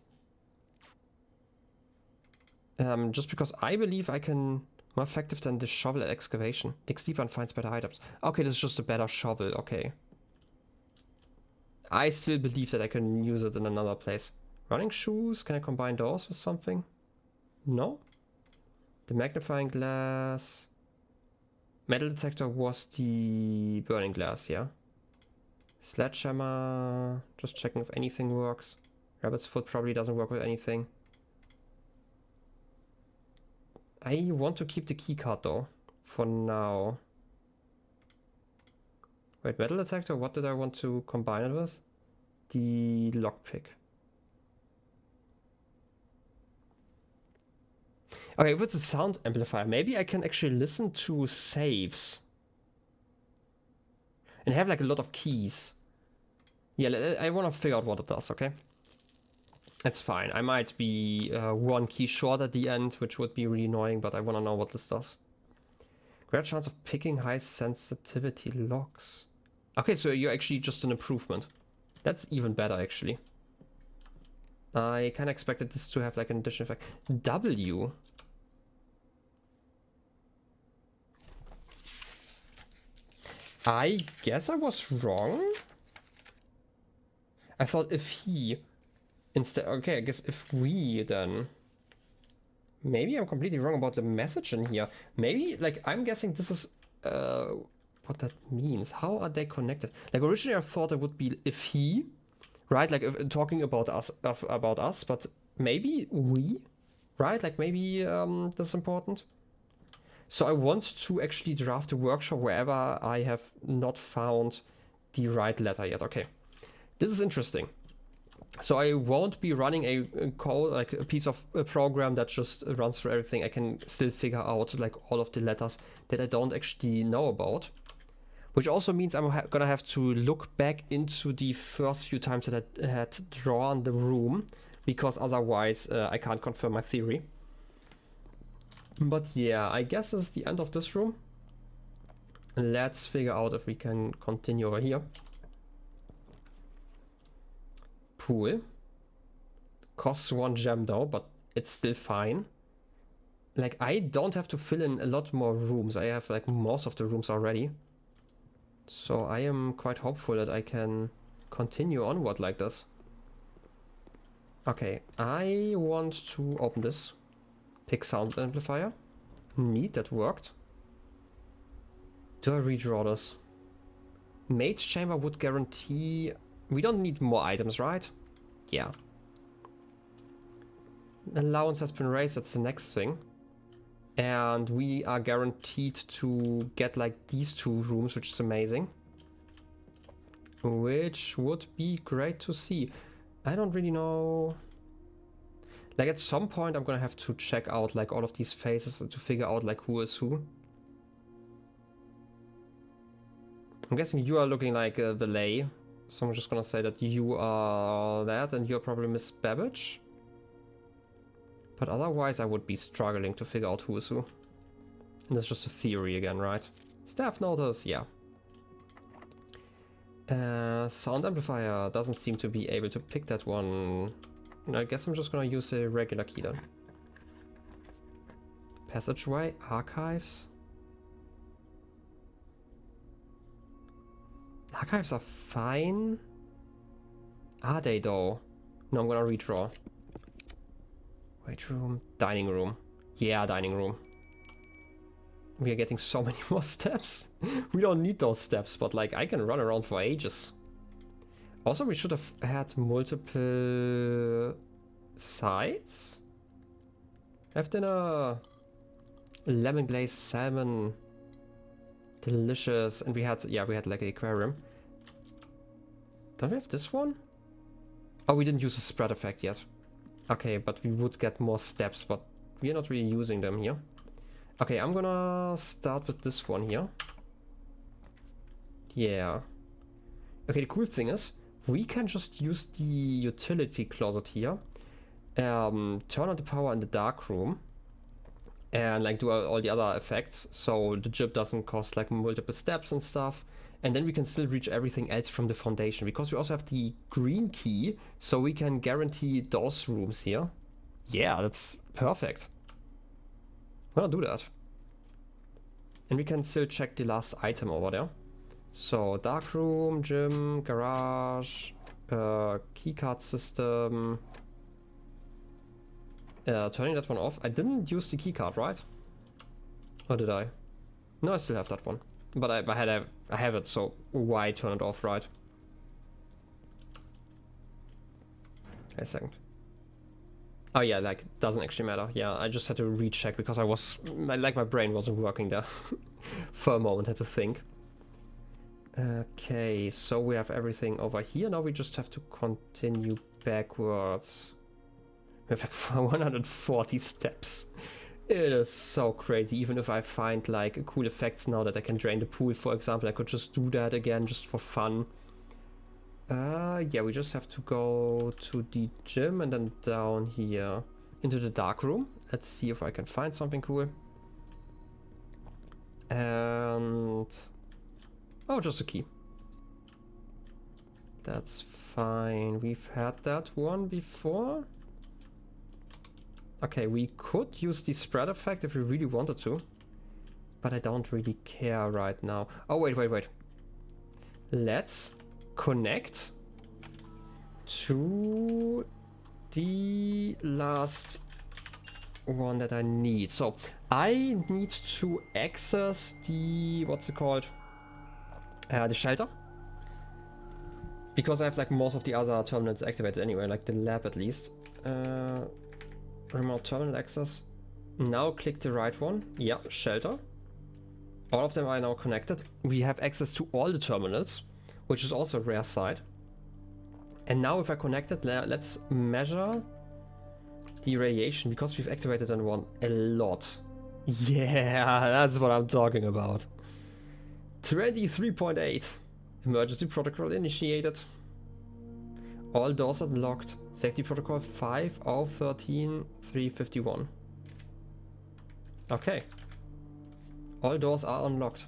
Just because I believe I can more effective than the shovel at excavation. Dig deeper and finds better items. Okay, this is just a better shovel, okay. I still believe that I can use it in another place. Running shoes, can I combine those with something? No? The magnifying glass. Metal detector was the burning glass, yeah. Sledgehammer, just checking if anything works. Rabbit's foot probably doesn't work with anything. I want to keep the keycard though, for now. Wait, metal detector, what did I want to combine it with? The lockpick. Okay, with the sound amplifier, maybe I can actually listen to saves. And have like a lot of keys. Yeah, I want to figure out what it does, okay? That's fine. I might be one key short at the end, which would be really annoying, but I want to know what this does. Great chance of picking high sensitivity locks. Okay, so you're actually just an improvement. That's even better, actually. I kind of expected this to have like an additional effect. W. I guess I was wrong. I thought if he instead, okay, I guess if we then, maybe I'm completely wrong about the message in here. Maybe like I'm guessing this is what that means. How are they connected? Like originally I thought it would be if he, right? Like if, talking about us, but maybe we, right? Like maybe that's important. So I want to actually draft a workshop wherever I have not found the right letter yet. Okay, this is interesting. So I won't be running a code, like a piece of a program that just runs through everything. I can still figure out like all of the letters that I don't actually know about. Which also means I'm gonna have to look back into the first few times that I had drawn the room, because otherwise I can't confirm my theory. But yeah, I guess this is the end of this room. Let's figure out if we can continue over here. Pool. Costs 1 gem though, but it's still fine. Like, I don't have to fill in a lot more rooms. I have like most of the rooms already. So I am quite hopeful that I can continue onward like this. Okay, I want to open this. Pick sound amplifier. Neat, that worked. Do I redraw this? Mage chamber would guarantee... We don't need more items, right? Yeah. Allowance has been raised, that's the next thing. And we are guaranteed to get like these 2 rooms, which is amazing. Which would be great to see. I don't really know... Like at some point I'm gonna have to check out like all of these faces to figure out like who is who. I'm guessing you are looking like a valet. So I'm just gonna say that you are that and you're probably Miss Babbage. But otherwise I would be struggling to figure out who is who. And that's just a theory again, right? Staff notice, yeah. Sound amplifier doesn't seem to be able to pick that one. I guess I'm just gonna use a regular key then. Passageway, archives. Archives are fine. Are they though? No, I'm gonna redraw. Wait room, dining room. Yeah, dining room. We are getting so many more steps. We don't need those steps, but like I can run around for ages. Also, we should have had multiple sides. Have dinner. Lemon glazed salmon. Delicious. And we had, yeah, we had like an aquarium. Don't we have this one? Oh, we didn't use the spread effect yet. Okay, but we would get more steps, but we are not really using them here. Okay, I'm gonna start with this one here. Yeah. Okay, the cool thing is, we can just use the utility closet here. Turn on the power in the dark room. And like do all the other effects. So the jib doesn't cost like multiple steps and stuff. And then we can still reach everything else from the foundation. Because we also have the green key. So we can guarantee those rooms here. Yeah, that's perfect. I'm gonna do that. And we can still check the last item over there. So dark room, gym, garage, keycard system. Turning that one off. I didn't use the keycard, right? Or did I? No, I still have that one. But I have it, so why turn it off, right? Wait a second. Oh yeah, like, doesn't actually matter. Yeah, I just had to recheck because my brain wasn't working there. For a moment, had to think. Okay, so we have everything over here. Now we just have to continue backwards. We have like 140 steps. It is so crazy. Even if I find like cool effects now that I can drain the pool, for example, I could just do that again just for fun. Yeah, we just have to go to the gym and then down here into the dark room. Let's see if I can find something cool. And oh, just a key. That's fine. We've had that one before. Okay, we could use the spread effect if we really wanted to. But I don't really care right now. Oh, wait. Let's connect to the last one that I need. So I need to access the, what's it called? The shelter. Because I have like most of the other terminals activated anyway, like the lab at least. Remote terminal access. Now click the right one. Yeah, shelter. All of them are now connected. We have access to all the terminals, which is also a rare sight. And now if I connect it, let's measure the radiation because we've activated that one a lot. Yeah, that's what I'm talking about. 23.8. Emergency protocol initiated. All doors unlocked. Safety protocol 5 of 13 351. Okay. All doors are unlocked.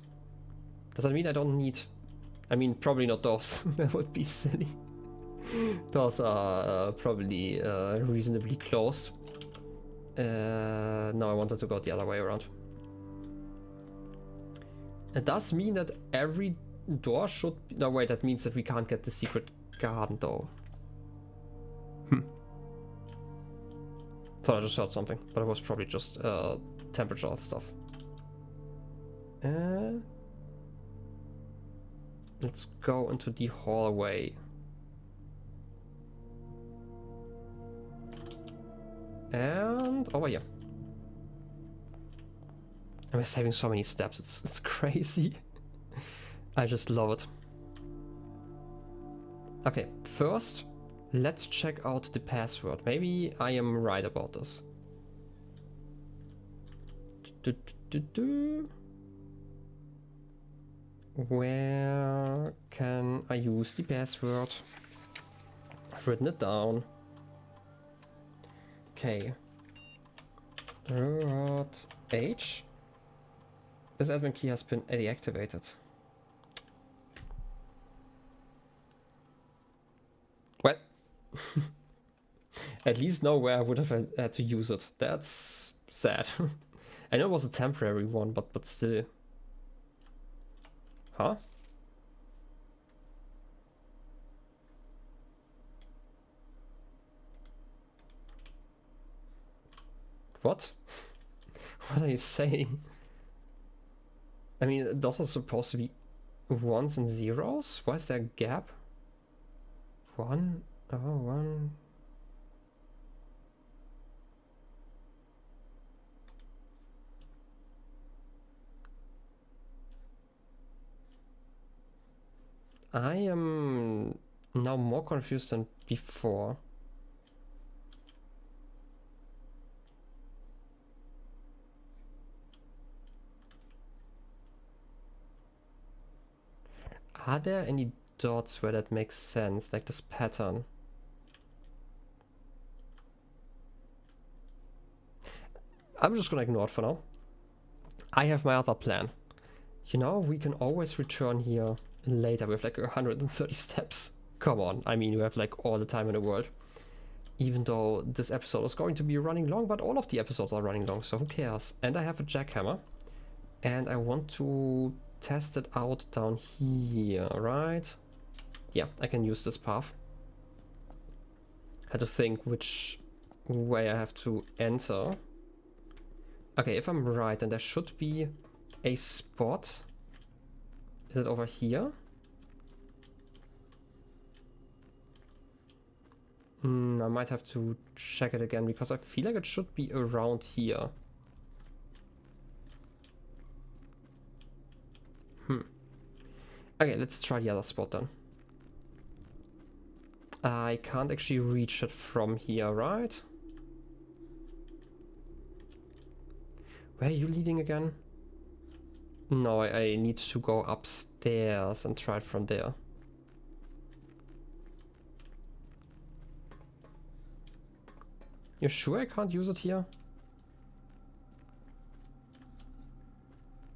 Does that mean I don't need... I mean, probably not doors. That would be silly. Doors are probably reasonably closed. No, I wanted to go the other way around. It does mean that every door should... No, wait, that means that we can't get the secret garden though. Thought I just heard something, but it was probably just temperature stuff. Let's go into the hallway. And over here. And we're saving so many steps, it's crazy. I just love it. Okay, first, let's check out the password. Maybe I am right about this. Where can I use the password? I've written it down. Okay. H. This admin key has been deactivated. Well, at least know where I would have had to use it. That's sad. I know it was a temporary one, but still. Huh? What? What are you saying? I mean, those are supposed to be ones and zeros. Why is there a gap? One? Oh, one. I am now more confused than before. Are there any dots where that makes sense, like this pattern? I'm just gonna ignore it for now. I have my other plan. You know, we can always return here later with like 130 steps. Come on, I mean, you have like all the time in the world. Even though this episode is going to be running long, but all of the episodes are running long, so who cares? And I have a jackhammer, and I want to test it out down here, right? Yeah, I can use this path. I had to think which way I have to enter. Okay, if I'm right, then there should be a spot. Is it over here? I might have to check it again because I feel like it should be around here. Okay, let's try the other spot then. I can't actually reach it from here, right? Where are you leading again? No, I need to go upstairs and try it from there. You sure I can't use it here?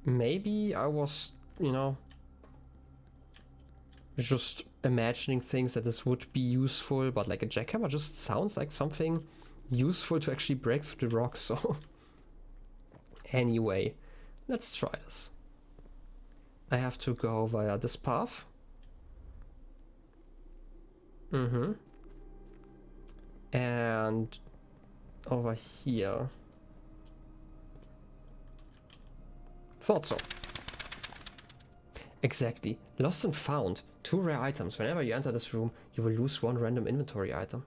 Maybe I was, you know, just imagining things that this would be useful, but like a jackhammer just sounds like something useful to actually break through the rocks, so... Anyway, let's try this. I have to go via this path. And over here. Thought so. Exactly. Lost and found. 2 rare items. Whenever you enter this room, you will lose 1 random inventory item.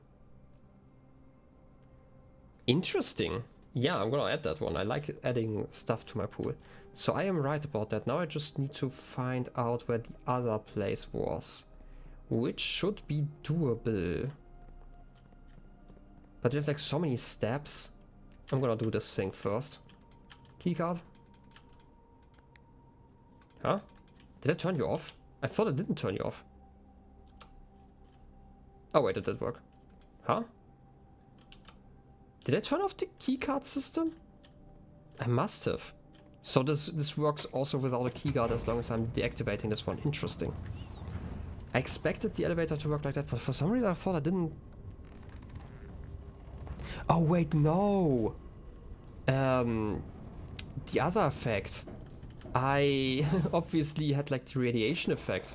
Interesting. Yeah, I'm gonna add that one. I like adding stuff to my pool. So I am right about that. Now I just need to find out where the other place was. Which should be doable. But we have like so many steps. I'm gonna do this thing first. Keycard. Huh? Did I turn you off? I thought it didn't turn you off. Oh wait, it did work. Huh? Did I turn off the keycard system? I must have. So this works also without a keycard as long as I'm deactivating this one. Interesting. I expected the elevator to work like that, but for some reason I thought I didn't. Oh wait, no! The other effect. I obviously had like the radiation effect.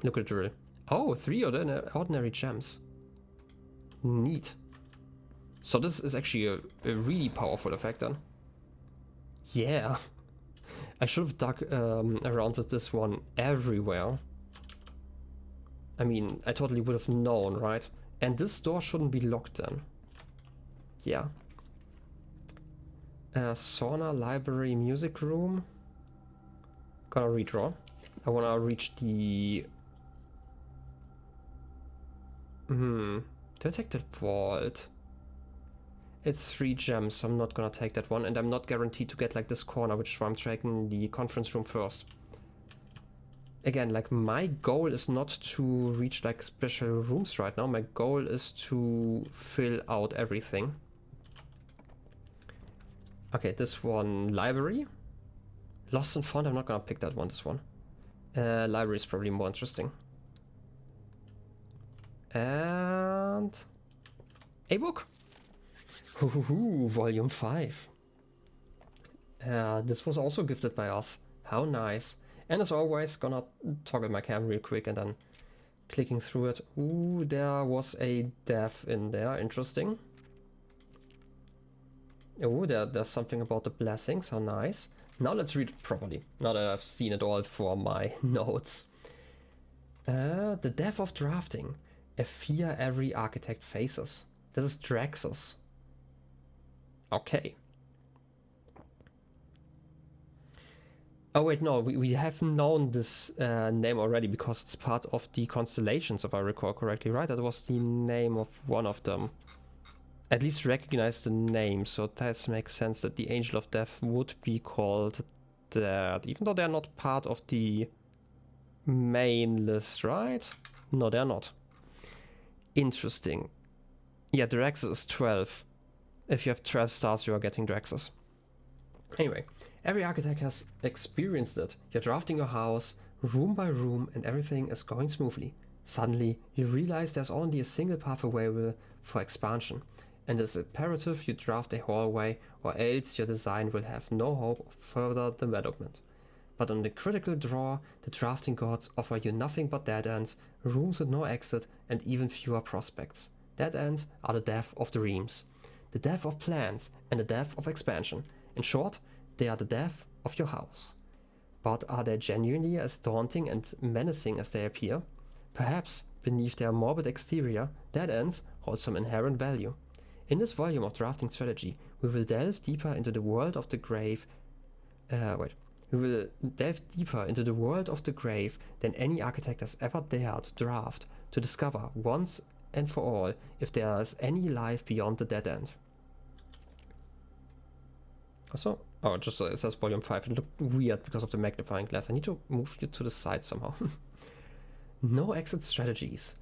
Look at the drill. Oh, 3 ordinary gems. Neat. So this is actually a really powerful effect then. Yeah. I should have dug around with this one everywhere. I mean, I totally would have known, right? And this door shouldn't be locked then. Yeah. Sauna, library, music room. Gonna redraw. I wanna reach the... Detected vault. It's 3 gems, so I'm not gonna take that one, and I'm not guaranteed to get like this corner, which is why I'm taking the conference room first. Again, like my goal is not to reach like special rooms right now. My goal is to fill out everything. Okay, this one, library. Lost and found, I'm not gonna pick that one, this one. Library is probably more interesting. And... a book. Ooh, volume 5. This was also gifted by us. How nice. And as always, gonna toggle my cam real quick and then clicking through it. Ooh, there was a death in there. Interesting. Ooh, there's something about the blessings. How nice. Now let's read it properly, now that I've seen it all for my notes. The depth of drafting, a fear every architect faces. This is Draxus. Okay. Oh wait, no, we have known this name already because it's part of the constellations, if I recall correctly, right? That was the name of one of them. At least recognize the name, so that makes sense that the Angel of Death would be called that, even though they're not part of the main list, right? No, they're not. Interesting. Yeah, Draxus is 12. If you have 12 stars, you are getting Draxus. Anyway, every architect has experienced it. You're drafting your house, room by room, and everything is going smoothly. Suddenly, you realize there's only a single path available for expansion, and it's imperative you draft a hallway, or else your design will have no hope of further development. But on the critical draw, the drafting gods offer you nothing but dead ends, rooms with no exit, and even fewer prospects. Dead ends are the death of the realms, the death of plans, and the death of expansion. In short, they are the death of your house. But are they genuinely as daunting and menacing as they appear? Perhaps, beneath their morbid exterior, dead ends hold some inherent value. In this volume of drafting strategy, we will delve deeper into the world of the grave. We will delve deeper into the world of the grave than any architect has ever dared to draft, to discover once and for all if there is any life beyond the dead end. Also, oh, it just it says volume 5. It looked weird because of the magnifying glass. I need to move you to the side somehow. No exit strategies.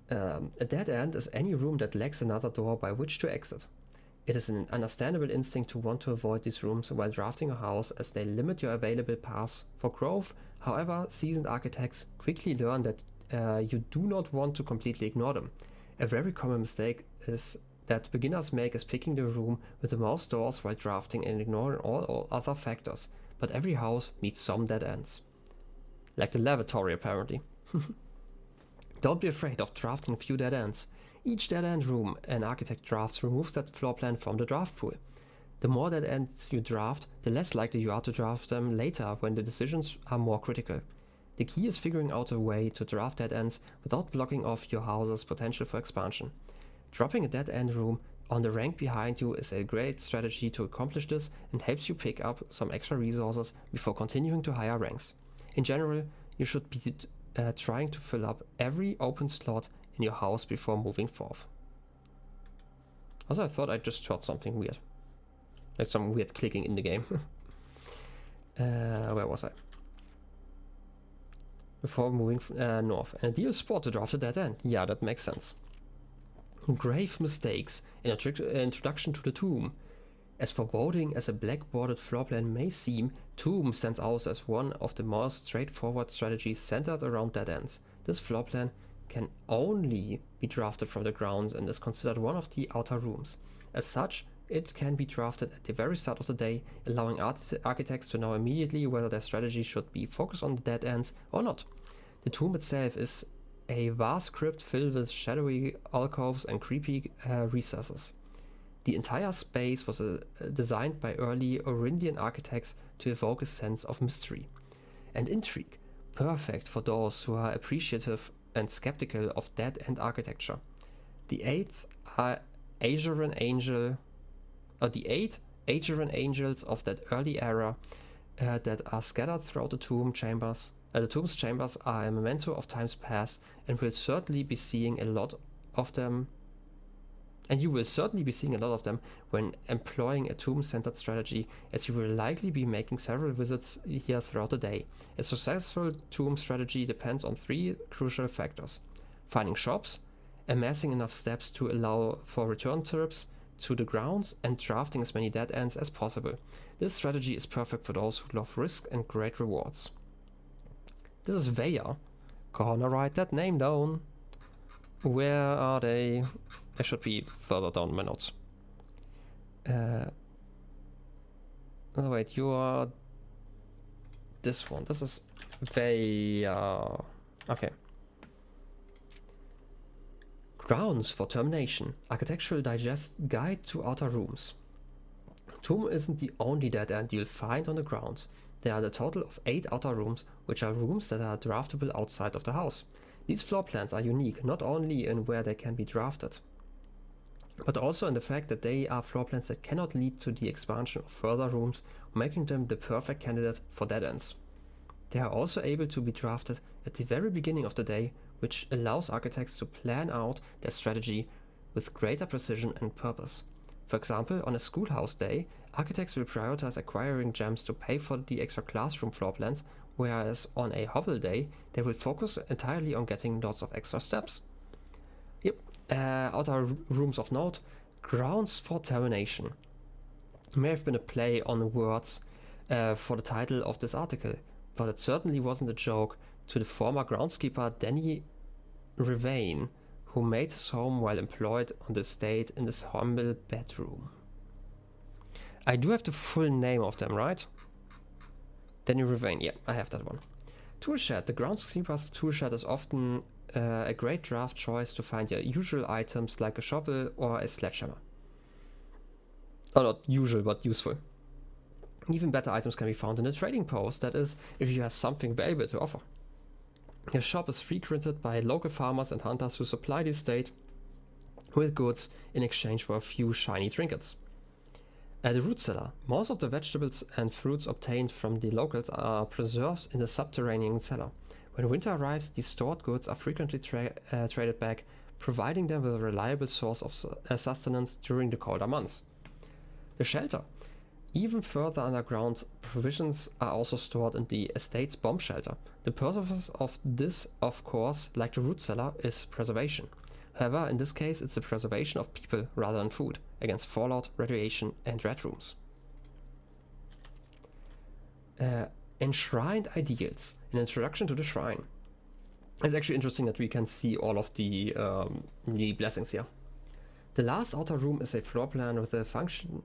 A dead end is any room that lacks another door by which to exit. It is an understandable instinct to want to avoid these rooms while drafting a house, as they limit your available paths for growth. However, seasoned architects quickly learn that you do not want to completely ignore them. A very common mistake that beginners make is picking the room with the most doors while drafting and ignoring all other factors. But every house needs some dead ends. Like the lavatory, apparently. Don't be afraid of drafting a few dead ends. Each dead end room an architect drafts removes that floor plan from the draft pool. The more dead ends you draft, the less likely you are to draft them later when the decisions are more critical. The key is figuring out a way to draft dead ends without blocking off your house's potential for expansion. Dropping a dead end room on the rank behind you is a great strategy to accomplish this, and helps you pick up some extra resources before continuing to higher ranks. In general, you should be trying to fill up every open slot in your house before moving forth. Also, I thought I just heard something weird. Like some weird clicking in the game. Where was I? Before moving north. An ideal spot to draft a dead end. Yeah, that makes sense. Grave mistakes in Introduction to the Tomb. As foreboding as a black-bordered floor plan may seem, Tomb stands out as one of the most straightforward strategies centered around dead ends. This floor plan can only be drafted from the grounds and is considered one of the outer rooms. As such, it can be drafted at the very start of the day, allowing architects to know immediately whether their strategy should be focused on the dead ends or not. The tomb itself is a vast crypt filled with shadowy alcoves and creepy recesses. The entire space was designed by early Orindian architects to evoke a sense of mystery and intrigue, perfect for those who are appreciative and skeptical of dead-end architecture. The eight Aegeran angels of that early era that are scattered throughout the tomb's chambers are a memento of times past, and will certainly be seeing a lot of them. And you will certainly be seeing a lot of them when employing a tomb-centered strategy, as you will likely be making several visits here throughout the day. A successful tomb strategy depends on three crucial factors: finding shops, amassing enough steps to allow for return trips to the grounds, and drafting as many dead ends as possible. This strategy is perfect for those who love risk and great rewards. This is Veya. Gonna write that name down. Where are they? They should be further down in my notes. Oh wait, you are this one. This is Veya. Okay. Grounds for Termination. Architectural Digest Guide to Outer Rooms. Tomb isn't the only dead end you'll find on the grounds. There are a total of 8 outer rooms, which are rooms that are draftable outside of the house. These floor plans are unique not only in where they can be drafted, but also in the fact that they are floor plans that cannot lead to the expansion of further rooms, making them the perfect candidate for dead ends. They are also able to be drafted at the very beginning of the day, which allows architects to plan out their strategy with greater precision and purpose. For example, on a schoolhouse day, architects will prioritize acquiring gems to pay for the extra classroom floor plans, whereas on a hovel day, they will focus entirely on getting lots of extra steps. Outer rooms of note, grounds for termination. It may have been a play on words for the title of this article, but it certainly wasn't a joke to the former groundskeeper Danny Rivane, who made his home while employed on the estate in this humble bedroom. I do have the full name of them, right? Danny Rivane, yeah, I have that one. Toolshed. The groundskeeper's toolshed is often a great draft choice to find your usual items like a shovel or a sledgehammer. Oh, not usual, but useful. Even better items can be found in a trading post, that is, if you have something valuable to offer. Your shop is frequented by local farmers and hunters who supply the estate with goods in exchange for a few shiny trinkets. At the root cellar, most of the vegetables and fruits obtained from the locals are preserved in the subterranean cellar. When winter arrives, these stored goods are frequently traded back, providing them with a reliable source of sustenance during the colder months. The shelter. Even further underground, provisions are also stored in the estate's bomb shelter. The purpose of this, of course, like the root cellar, is preservation. However, in this case, it's the preservation of people rather than food, against fallout, radiation, and red rooms. Enshrined ideals. An introduction to the shrine. It's actually interesting that we can see all of the blessings here. The last outer room is a floor plan with a function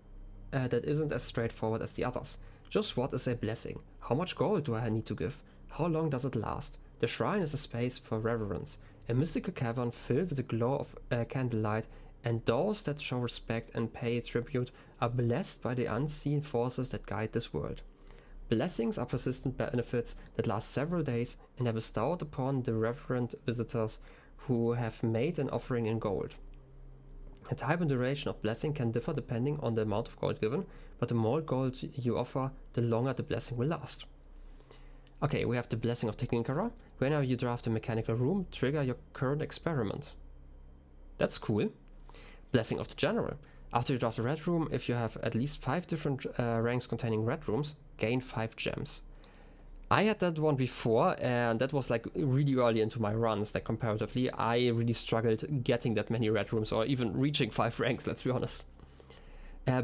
that isn't as straightforward as the others. Just what is a blessing? How much gold do I need to give? How long does it last? The shrine is a space for reverence, a mystical cavern filled with the glow of candlelight, and those that show respect and pay tribute are blessed by the unseen forces that guide this world. Blessings are persistent benefits that last several days and are bestowed upon the reverent visitors who have made an offering in gold. The type and duration of blessing can differ depending on the amount of gold given, but the more gold you offer, the longer the blessing will last. Okay, we have the blessing of Tinkerer. Whenever you draft a mechanical room, trigger your current experiment. That's cool. Blessing of the General. After you draft a red room, if you have at least 5 different ranks containing red rooms, gain 5 gems. I had that one before, and that was like really early into my runs, like comparatively. I really struggled getting that many red rooms or even reaching 5 ranks, let's be honest.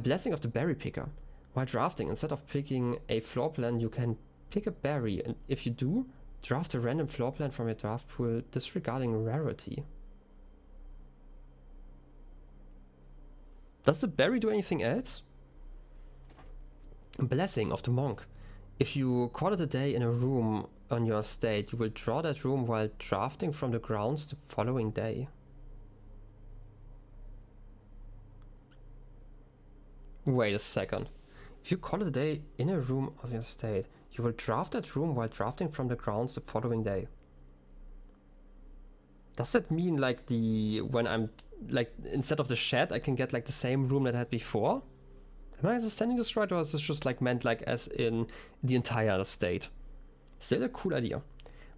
Blessing of the Berry Picker. While drafting, instead of picking a floor plan, you can pick a berry, and if you do, draft a random floor plan from your draft pool, disregarding rarity. Does the berry do anything else? Blessing of the Monk. If you call it a day in a room on your estate, you will draw that room while drafting from the grounds the following day. Wait a second. If you call it a day in a room of your estate, you will draft that room while drafting from the grounds the following day. Does that mean like when I'm like instead of the shed I can get like the same room that I had before? Am I understanding this right, or is this just like meant like as in the entire estate? Still a cool idea.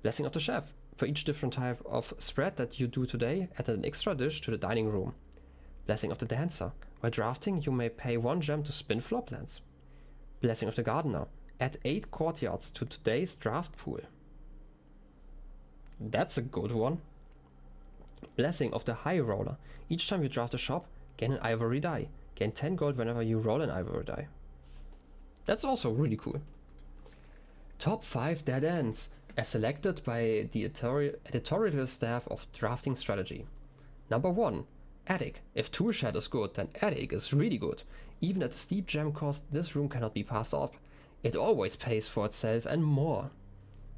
Blessing of the Chef. For each different type of spread that you do today, add an extra dish to the dining room. Blessing of the Dancer. While drafting, you may pay 1 gem to spin floor plans. Blessing of the Gardener. Add 8 courtyards to today's draft pool. That's a good one. Blessing of the High Roller. Each time you draft a shop, gain an ivory die. Gain 10 gold whenever you roll an ivory die. That's also really cool. Top 5 dead ends, as selected by the editorial staff of Drafting Strategy. Number 1, Attic. If Toolshed is good, then Attic is really good. Even at a steep gem cost, this room cannot be passed up. It always pays for itself and more.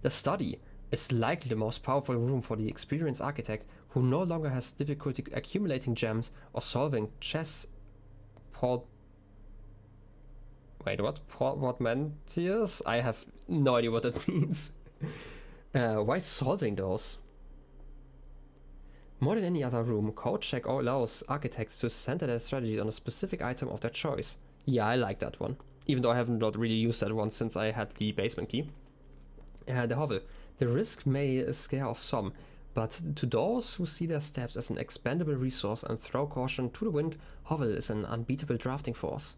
The Study is likely the most powerful room for the experienced architect who no longer has difficulty accumulating gems or solving chess Wait, what? Portmanteaus? I have no idea what that means. Why solving those? More than any other room, code check allows architects to center their strategy on a specific item of their choice. Yeah, I like that one. Even though I haven't not really used that one since I had the basement key. The hovel. The risk may scare off some, but to those who see their steps as an expendable resource and throw caution to the wind, hovel is an unbeatable drafting force.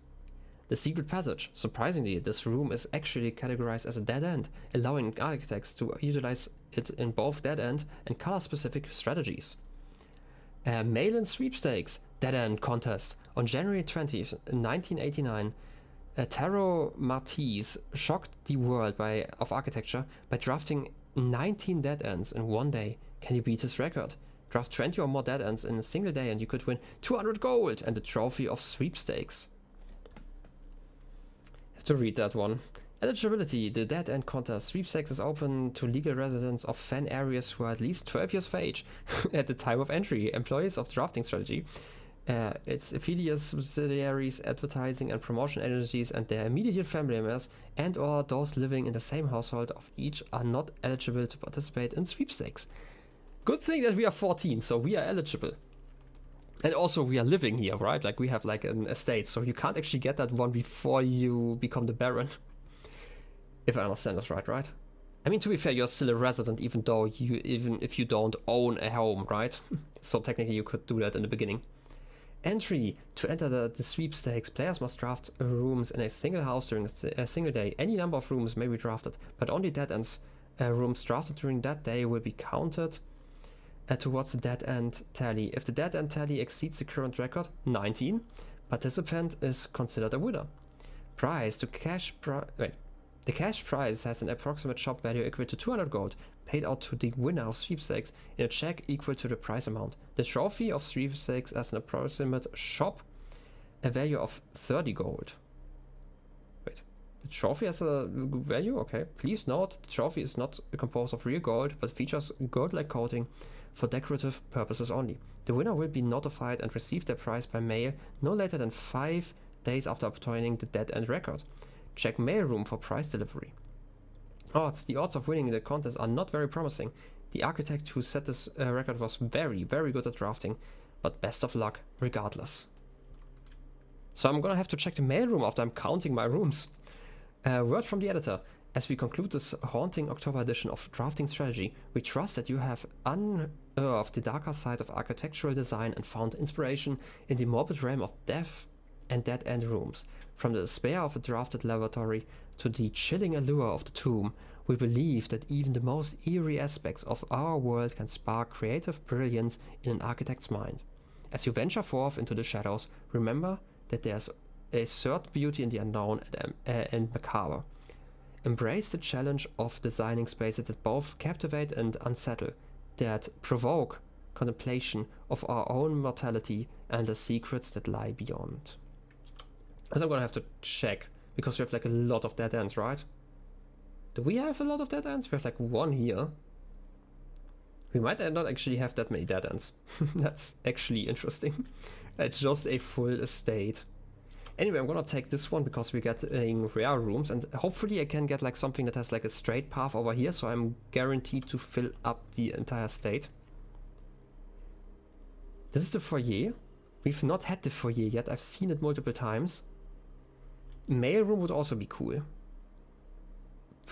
The secret passage. Surprisingly, this room is actually categorized as a dead end, allowing architects to utilize it in both dead end and color-specific strategies. Mail-in sweepstakes, dead end contest. On January 20th, 1989, Taro Martise shocked the world of architecture by drafting 19 dead ends in one day. Can you beat his record? Draft 20 or more dead ends in a single day and you could win 200 gold and the trophy of sweepstakes. Have to read that one. Eligibility. The Dead End Contest sweepstakes is open to legal residents of fan areas who are at least 12 years of age at the time of entry, employees of the drafting strategy, its affiliates, subsidiaries, advertising and promotion agencies, and their immediate family members and or those living in the same household of each are not eligible to participate in sweepstakes. Good thing that we are 14, so we are eligible. And also we are living here, right? Like we have like an estate, so you can't actually get that one before you become the Baron. If I understand this right? I mean, to be fair, you're still a resident even if you don't own a home, right? So technically you could do that in the beginning. Entry. To enter the sweepstakes, players must draft rooms in a single house during a single day. Any number of rooms may be drafted, but only dead ends rooms drafted during that day will be counted towards the dead end tally. If the dead end tally exceeds the current record, 19, participant is considered a winner. Prize. The cash prize has an approximate shop value equal to 200 gold, paid out to the winner of sweepstakes in a check equal to the prize amount. The trophy of sweepstakes has an approximate shop value of 30 gold. Wait, the trophy has a value? Okay. Please note, the trophy is not composed of real gold, but features gold-like coating for decorative purposes only. The winner will be notified and receive their prize by mail no later than 5 days after obtaining the dead end record. Check mail room for prize delivery. Odds. The odds of winning the contest are not very promising. The architect who set this record was very, very good at drafting, but best of luck regardless. So I'm gonna have to check the mail room after I'm counting my rooms. Word from the editor. As we conclude this haunting October edition of Drafting Strategy, we trust that you have unearthed the darker side of architectural design and found inspiration in the morbid realm of death and dead-end rooms. From the despair of a drafted lavatory to the chilling allure of the tomb, we believe that even the most eerie aspects of our world can spark creative brilliance in an architect's mind. As you venture forth into the shadows, remember that there's a certain beauty in the unknown and macabre. Embrace the challenge of designing spaces that both captivate and unsettle, that provoke contemplation of our own mortality and the secrets that lie beyond. And I'm gonna have to check, because we have like a lot of dead ends, right? Do we have a lot of dead ends? We have like one here. We might not actually have that many dead ends. That's actually interesting. It's just a full estate. Anyway, I'm gonna take this one because we're getting rare rooms, and hopefully I can get like something that has like a straight path over here, so I'm guaranteed to fill up the entire state. This is the foyer. We've not had the foyer yet. I've seen it multiple times. Mail room would also be cool.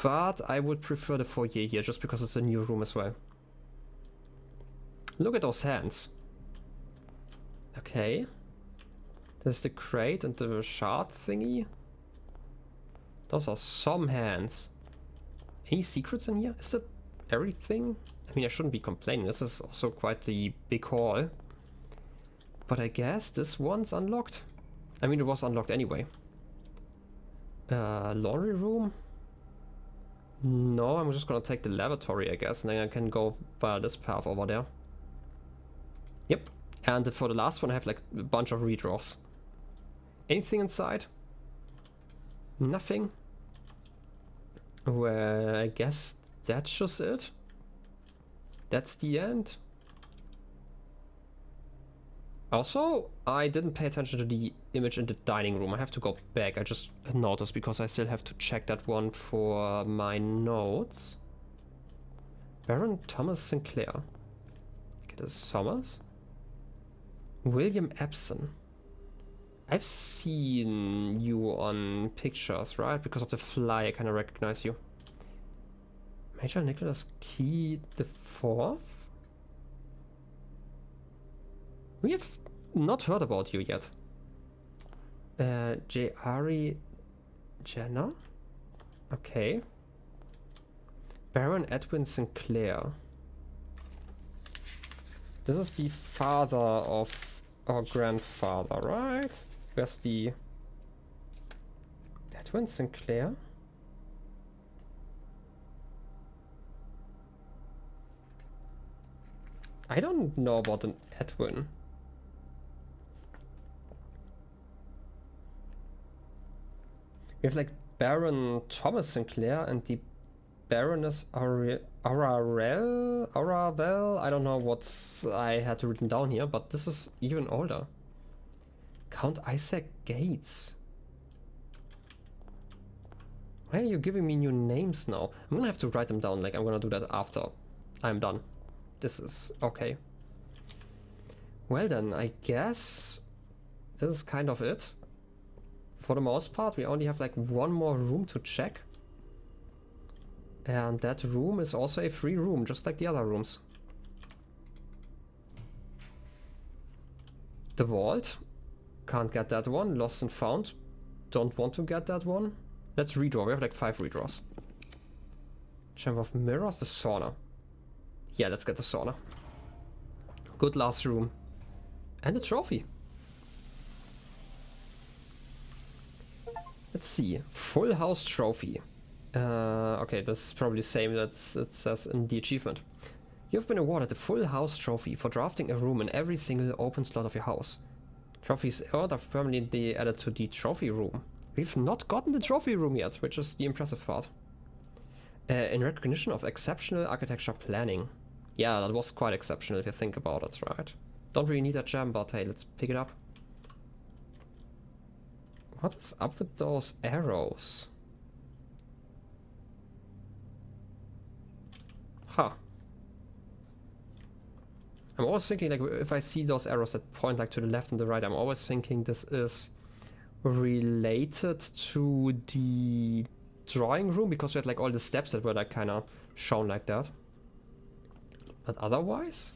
But I would prefer the foyer here, just because it's a new room as well. Look at those hands. Okay. There's the crate and the shard thingy. Those are some hands. Any secrets in here? Is that everything? I mean, I shouldn't be complaining. This is also quite the big hall. But I guess this one's unlocked. I mean, it was unlocked anyway. Laundry room? No, I'm just gonna take the lavatory, I guess, and then I can go via this path over there. Yep. And for the last one, I have like a bunch of redraws. Anything inside? Nothing. Well, I guess that's just it. That's the end. Also, I didn't pay attention to the image in the dining room. I have to go back. I just noticed because I still have to check that one for my notes. Baron Thomas Sinclair. Okay, this is Summers. William Epson. I've seen you on pictures, right? Because of the fly, I kind of recognize you. Major Nicholas Key the Fourth? We have not heard about you yet. J.R.E. Jenner? Okay. Baron Edwin Sinclair. This is the father of our grandfather, right? Where's the... Edwin Sinclair? I don't know about an Edwin. We have like Baron Thomas Sinclair and the Baroness Auravel? I don't know what I had written down here, but this is even older. Count Isaac Gates. Why are you giving me new names now? I'm gonna have to write them down, like I'm gonna do that after I'm done. This is okay. Well then, I guess this is kind of it. For the most part, we only have like one more room to check. And that room is also a free room, just like the other rooms. The vault. Can't get that one. Lost and found. Don't want to get that one. Let's redraw. We have like 5 redraws. Chamber of Mirrors. The sauna. Yeah, let's get the sauna. Good last room. And a trophy. Let's see. Full house trophy. Okay, this is probably the same that it says in the achievement. You've been awarded the full house trophy for drafting a room in every single open slot of your house. Trophies earned are permanently added to the trophy room. We've not gotten the trophy room yet, which is the impressive part. In recognition of exceptional architecture planning. Yeah, that was quite exceptional if you think about it, right? Don't really need that gem, but hey, let's pick it up. What is up with those arrows? Huh. I'm always thinking, like, if I see those arrows that point like to the left and the right, I'm always thinking this is related to the drawing room, because we had like all the steps that were like kind of shown like that. But otherwise?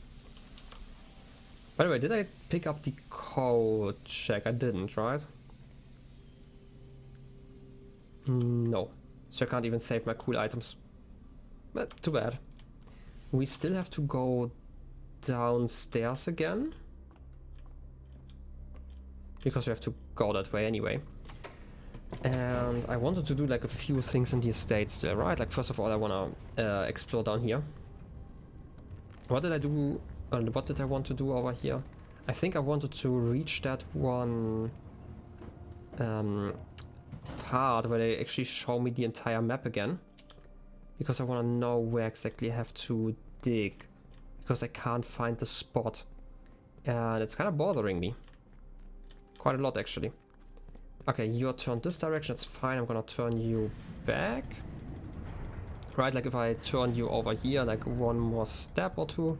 By the way, did I pick up the code check? I didn't, right? No. So I can't even save my cool items. But too bad. We still have to go downstairs again. Because we have to go that way anyway. And I wanted to do like a few things in the estate still, right? Like first of all I want to explore down here. What did I do? What did I want to do over here? I think I wanted to reach that one part where they actually show me the entire map again. Because I want to know where exactly I have to dig. Because I can't find the spot. And it's kind of bothering me. Quite a lot actually. Okay, you're turned this direction, it's fine. I'm gonna turn you back. Right, like if I turn you over here, like one more step or two.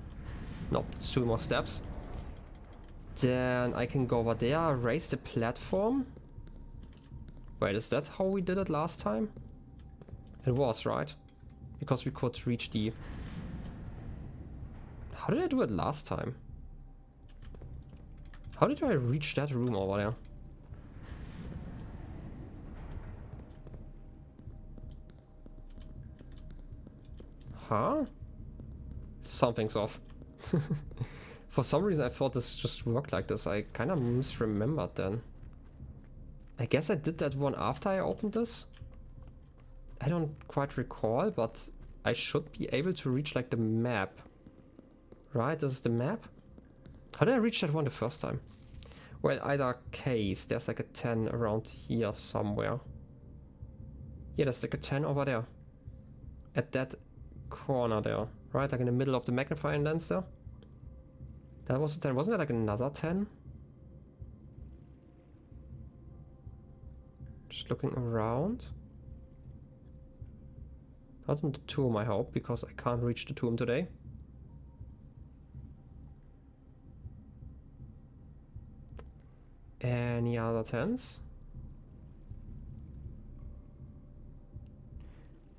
No, it's 2 more steps. Then I can go over there, raise the platform. Wait, is that how we did it last time? It was, right? Because we could reach the... How did I do it last time? How did I reach that room over there? Huh? Something's off. For some reason I thought this just worked like this. I kind of misremembered then. I guess I did that one after I opened this. I don't quite recall, but I should be able to reach like the map. Right, this is the map? How did I reach that one the first time? Well, either case, there's like a 10 around here somewhere. Yeah, there's like a 10 over there. At that corner there, right? Like in the middle of the magnifying lens there. That was a 10. Wasn't there like another 10? Just looking around. Not in the tomb, I hope, because I can't reach the tomb today. Any other tents?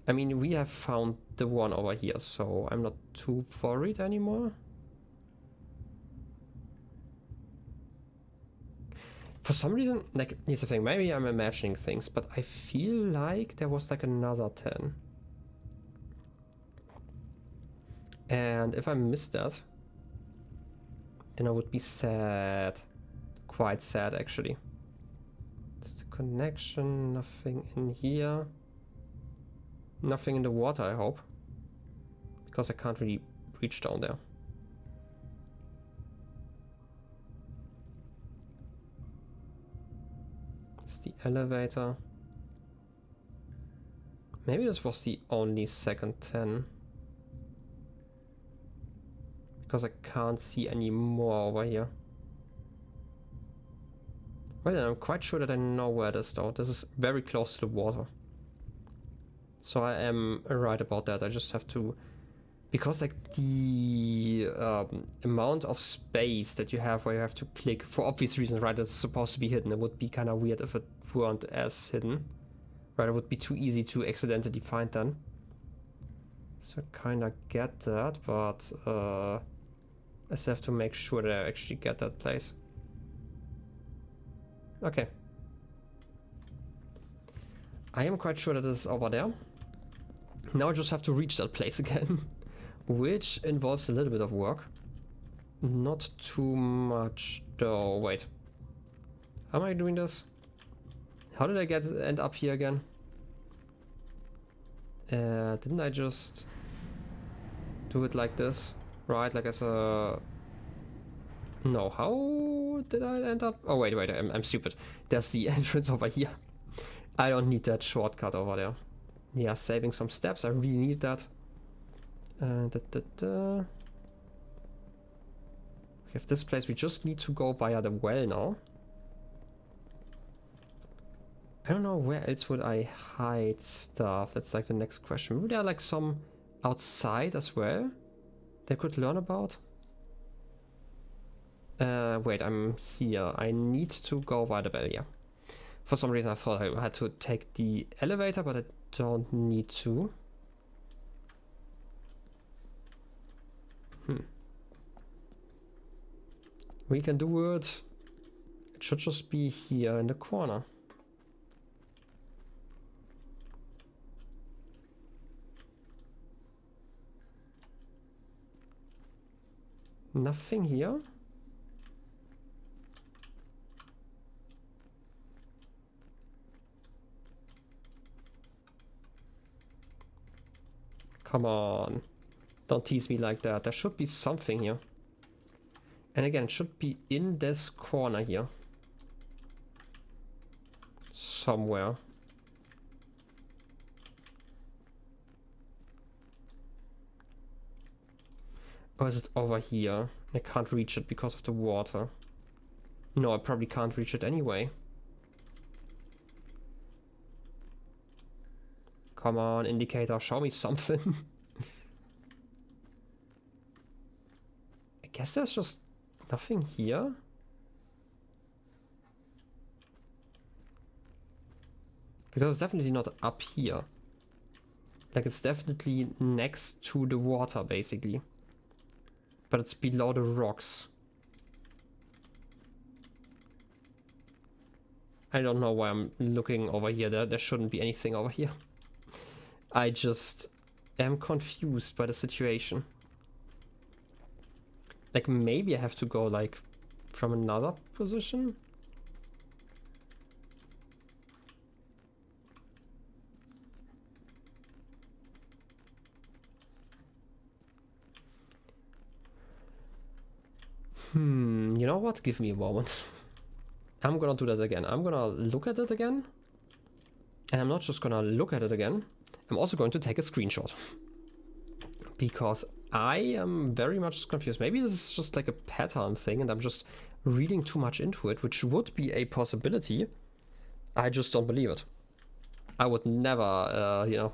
I mean, we have found the one over here, so I'm not too worried anymore. For some reason, like, here's the thing, maybe I'm imagining things, but I feel like there was like another 10. And if I missed that, then I would be sad. Quite sad, actually. There's the connection, nothing in here. Nothing in the water, I hope. Because I can't really reach down there. It's the elevator. Maybe this was the only second 10. Because I can't see any more over here. Well, I'm quite sure that I know where it is though. This is very close to the water. So I am right about that. I just have to... Because like the amount of space that you have where you have to click, for obvious reasons, right, it's supposed to be hidden. It would be kind of weird if it weren't as hidden. Right, it would be too easy to accidentally find then. So I kind of get that, but I just have to make sure that I actually get that place. Okay. I am quite sure that it's over there. Now I just have to reach that place again, which involves a little bit of work. Not too much though. Wait. How am I doing this? How did I end up here again? Didn't I just do it like this? Right, like as a... No, how did I end up? Oh, wait, I'm stupid. There's the entrance over here. I don't need that shortcut over there. Yeah, saving some steps. I really need that. We have this place. We just need to go via the well now. I don't know where else would I hide stuff. That's like the next question. Maybe there are like some outside as well they could learn about. Wait, I'm here. I need to go via the well, yeah. For some reason I thought I had to take the elevator, but I don't need to. We can do it. It should just be here in the corner. Nothing here. Come on. Don't tease me like that. There should be something here. And again, it should be in this corner here. Somewhere. Or is it over here? I can't reach it because of the water. No, I probably can't reach it anyway. Come on, indicator, show me something. I guess there's just nothing here. Because it's definitely not up here. Like, it's definitely next to the water, basically. But it's below the rocks. I don't know why I'm looking over here. There shouldn't be anything over here. I just am confused by the situation. Like, maybe I have to go, like, from another position? You know what? Give me a moment. I'm gonna do that again. I'm gonna look at it again. And I'm not just gonna look at it again. I'm also going to take a screenshot. Because I am very much confused. Maybe this is just like a pattern thing and I'm just reading too much into it, which would be a possibility. I just don't believe it. I would never, you know,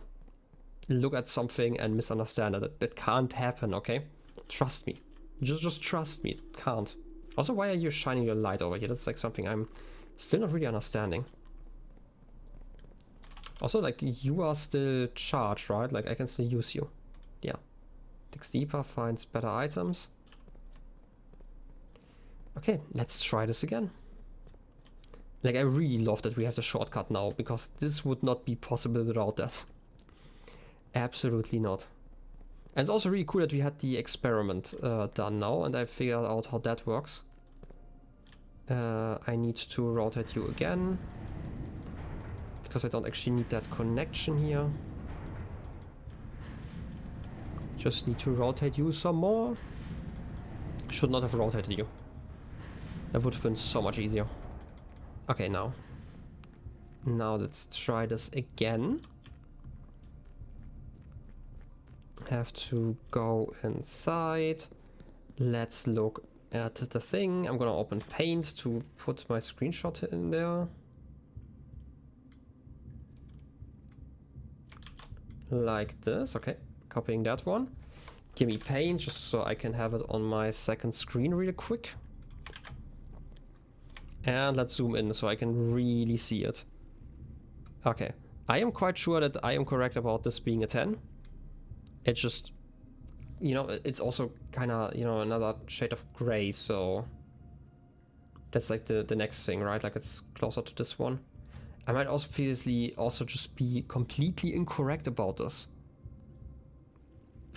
look at something and misunderstand it. That can't happen, okay? Trust me. Just trust me. It can't. Also, why are you shining your light over here? That's like something I'm still not really understanding. Also, like, you are still charged, right? Like, I can still use you. Yeah. Digs deeper, finds better items. Okay, let's try this again. Like, I really love that we have the shortcut now, because this would not be possible without that. Absolutely not. And it's also really cool that we had the experiment done now, and I figured out how that works. I need to rotate you again, because I don't actually need that connection here. Just need to rotate you some more. Should not have rotated you. That would have been so much easier. Okay, now let's try this again. Have to go inside. Let's look at the thing. I'm gonna open Paint to put my screenshot in there. Like this. Okay, copying that one. Give me Paint just so I can have it on my second screen real quick. And let's zoom in so I can really see it. Okay, I am quite sure that I am correct about this being a 10. It's just, you know, it's also kind of, you know, another shade of gray, so that's like the next thing, right? Like, it's closer to this one. I might also obviously also just be completely incorrect about this.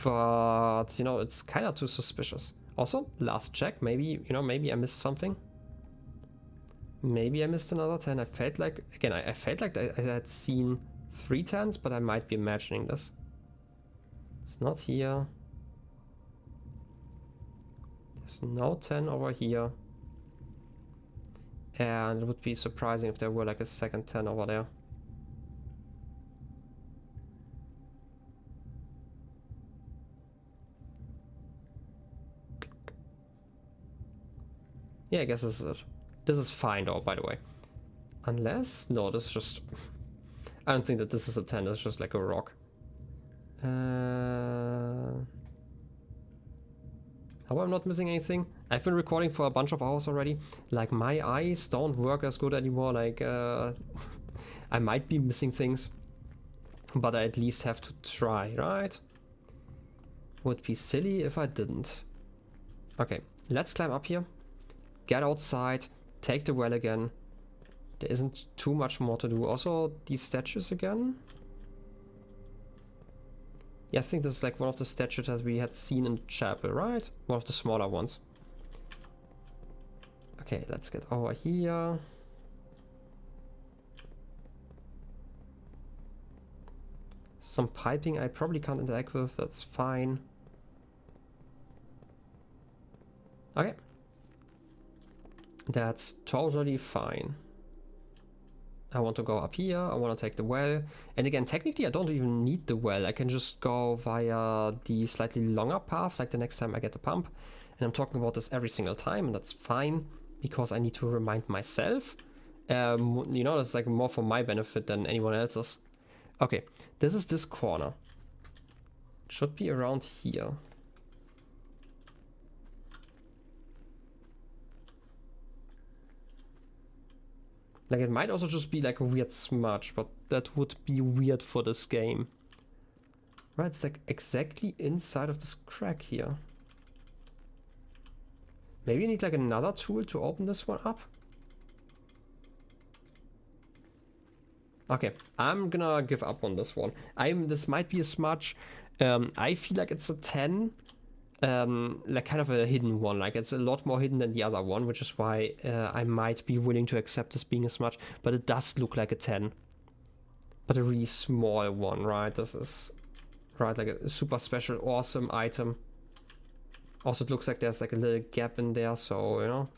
But, you know, it's kind of too suspicious. Also, last check, maybe, you know, maybe I missed something. Maybe I missed another 10. I felt like, again, I felt like I had seen 3 10s, but I might be imagining this. It's not here. There's no 10 over here. And it would be surprising if there were like a second 10 over there. Yeah, I guess this is it. This is fine though, by the way. Unless, no, this is just... I don't think that this is a 10, it's just like a rock. How I'm not missing anything? I've been recording for a bunch of hours already. Like, my eyes don't work as good anymore. Like, I might be missing things, but I at least have to try, right? Would be silly if I didn't. Okay, let's climb up here. Get outside. Take the well again. There isn't too much more to do. Also, these statues again. Yeah, I think this is like one of the statues that we had seen in the chapel, right? One of the smaller ones. Okay, let's get over here. Some piping I probably can't interact with, that's fine. Okay. That's totally fine. I want to go up here, I want to take the well. And again, technically I don't even need the well. I can just go via the slightly longer path, like the next time I get the pump. And I'm talking about this every single time, and that's fine, because I need to remind myself. You know, that's like more for my benefit than anyone else's. Okay, this is this corner. It should be around here. Like, it might also just be like a weird smudge, but that would be weird for this game. Right, it's like exactly inside of this crack here. Maybe you need like another tool to open this one up. Okay, I'm gonna give up on this one. This might be a smudge. I feel like it's a 10. Like kind of a hidden one, like it's a lot more hidden than the other one, which is why I might be willing to accept this being a smudge, but it does look like a 10. But a really small one, right? This is, right, like a super special, awesome item. Also, it looks like there's like a little gap in there, so, you know.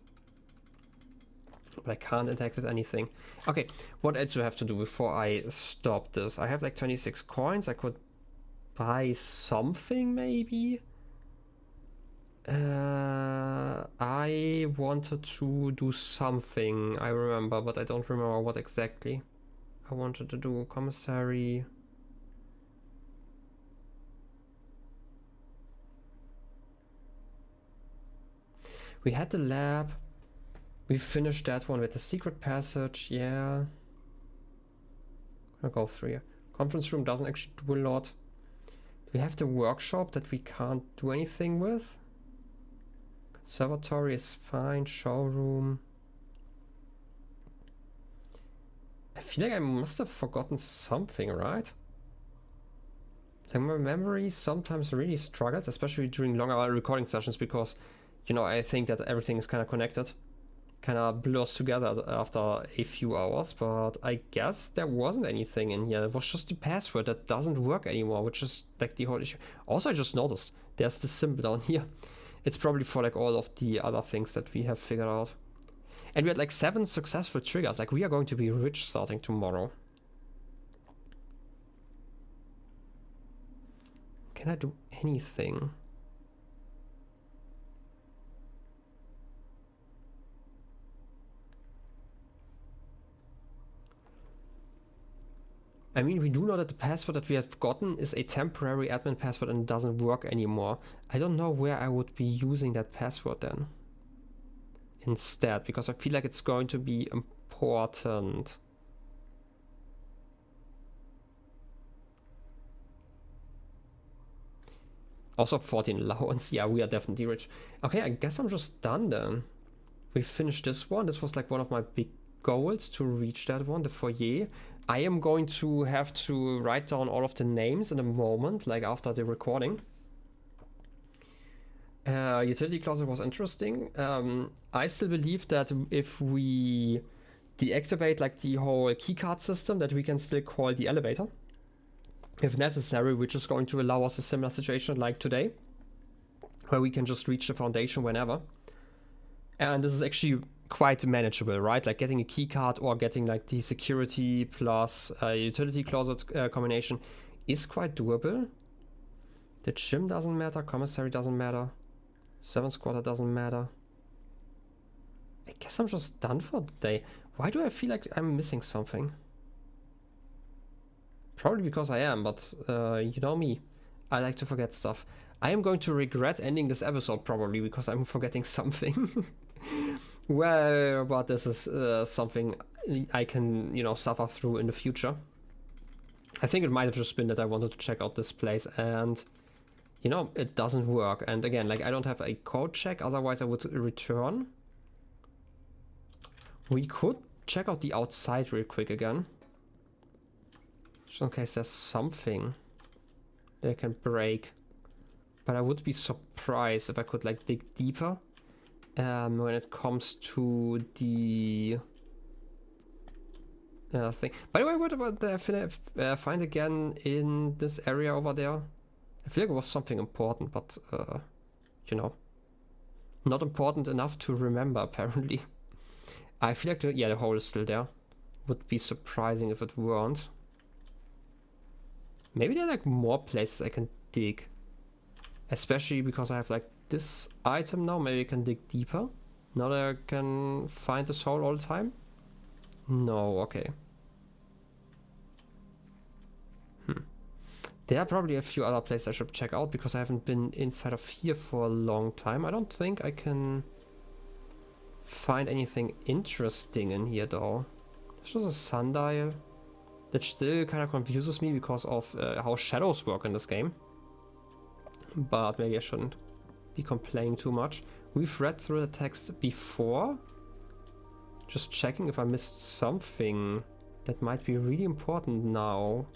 But I can't interact with anything. Okay, what else do I have to do before I stop this? I have like 26 coins, I could buy something maybe? I wanted to do something, I remember, but I don't remember what exactly. I wanted to do commissary. We had the lab. We finished that one with the secret passage, yeah. Gonna go through here. Conference room doesn't actually do a lot. We have the workshop that we can't do anything with. Conservatory is fine. Showroom. I feel like I must have forgotten something, right? Like my memory sometimes really struggles, especially during longer recording sessions, because, you know, I think that everything is kind of connected. Kind of blurs together after a few hours, but I guess there wasn't anything in here. It was just the password that doesn't work anymore, which is like the whole issue. Also, I just noticed there's the symbol down here. It's probably for like all of the other things that we have figured out. And we had like 7 successful triggers. Like, we are going to be rich starting tomorrow. Can I do anything? I mean, we do know that the password that we have gotten is a temporary admin password and it doesn't work anymore. I don't know where I would be using that password then instead, because I feel like it's going to be important. Also 14 allowance. Yeah, we are definitely rich. Okay, I guess I'm just done then. We finished this one. This was like one of my big goals, to reach that one, the foyer. I am going to have to write down all of the names in a moment, like after the recording. Utility closet was interesting. I still believe that if we deactivate like the whole keycard system, that we can still call the elevator. If necessary, which is going to allow us a similar situation like today, where we can just reach the foundation whenever. And this is actually quite manageable, right? Like getting a key card or getting like the security plus utility closet combination is quite doable. The gym doesn't matter, commissary doesn't matter, servants quarter doesn't matter. I guess I'm just done for the day. Why do I feel like I'm missing something? Probably because I am, but you know me. I like to forget stuff. I am going to regret ending this episode probably because I'm forgetting something. Well, but this is something I can, you know, suffer through in the future. I think it might have just been that I wanted to check out this place and, you know, it doesn't work. And again, like, I don't have a code check, otherwise I would return. We could check out the outside real quick again. Just in case there's something that I can break. But I would be surprised if I could like dig deeper when it comes to the thing. By the way, what about the find again in this area over there? I feel like it was something important, but you know, not important enough to remember apparently. I feel like the hole is still there. Would be surprising if it weren't. Maybe there are like more places I can dig. Especially because I have like this item now. Maybe I can dig deeper. Now that I can find this hole all the time. No, okay. There are probably a few other places I should check out because I haven't been inside of here for a long time. I don't think I can find anything interesting in here though. There's just a sundial. That still kind of confuses me because of how shadows work in this game. But maybe I shouldn't be complaining too much. We've read through the text before. Just checking if I missed something that might be really important now.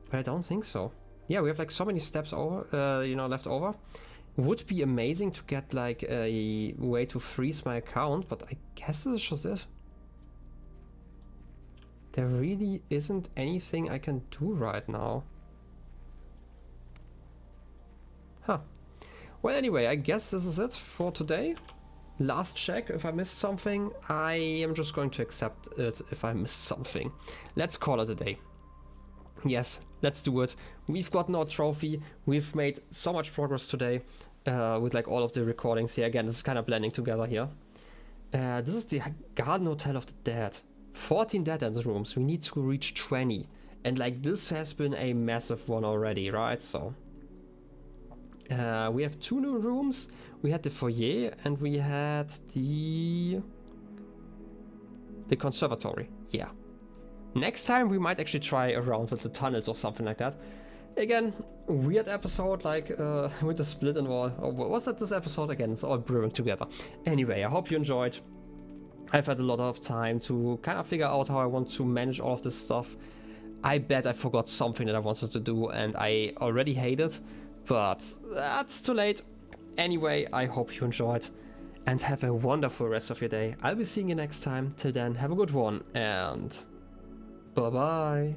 But I don't think so. Yeah, we have like so many steps over, you know, left over. Would be amazing to get like a way to freeze my account, but I guess this is just it. There really isn't anything I can do right now. Huh. Well, anyway, I guess this is it for today. Last check. If I missed something, I am just going to accept it if I missed something. Let's call it a day. Yes, let's do it. We've gotten our trophy. We've made so much progress today. with like all of the recordings here. Again, this is kind of blending together here. This is the Garden Hotel of the Dead. 14 dead end rooms. We need to reach 20. And like this has been a massive one already, right? So we have 2 new rooms. We had the foyer and we had the conservatory. Yeah. Next time we might actually try around with the tunnels or something like that. Again, weird episode, like with the split and all. Oh, was that this episode again? It's all brewing together. Anyway, I hope you enjoyed. I've had a lot of time to kind of figure out how I want to manage all of this stuff. I bet I forgot something that I wanted to do and I already hate it, but that's too late. Anyway, I hope you enjoyed and have a wonderful rest of your day. I'll be seeing you next time. Till then, have a good one and bye bye.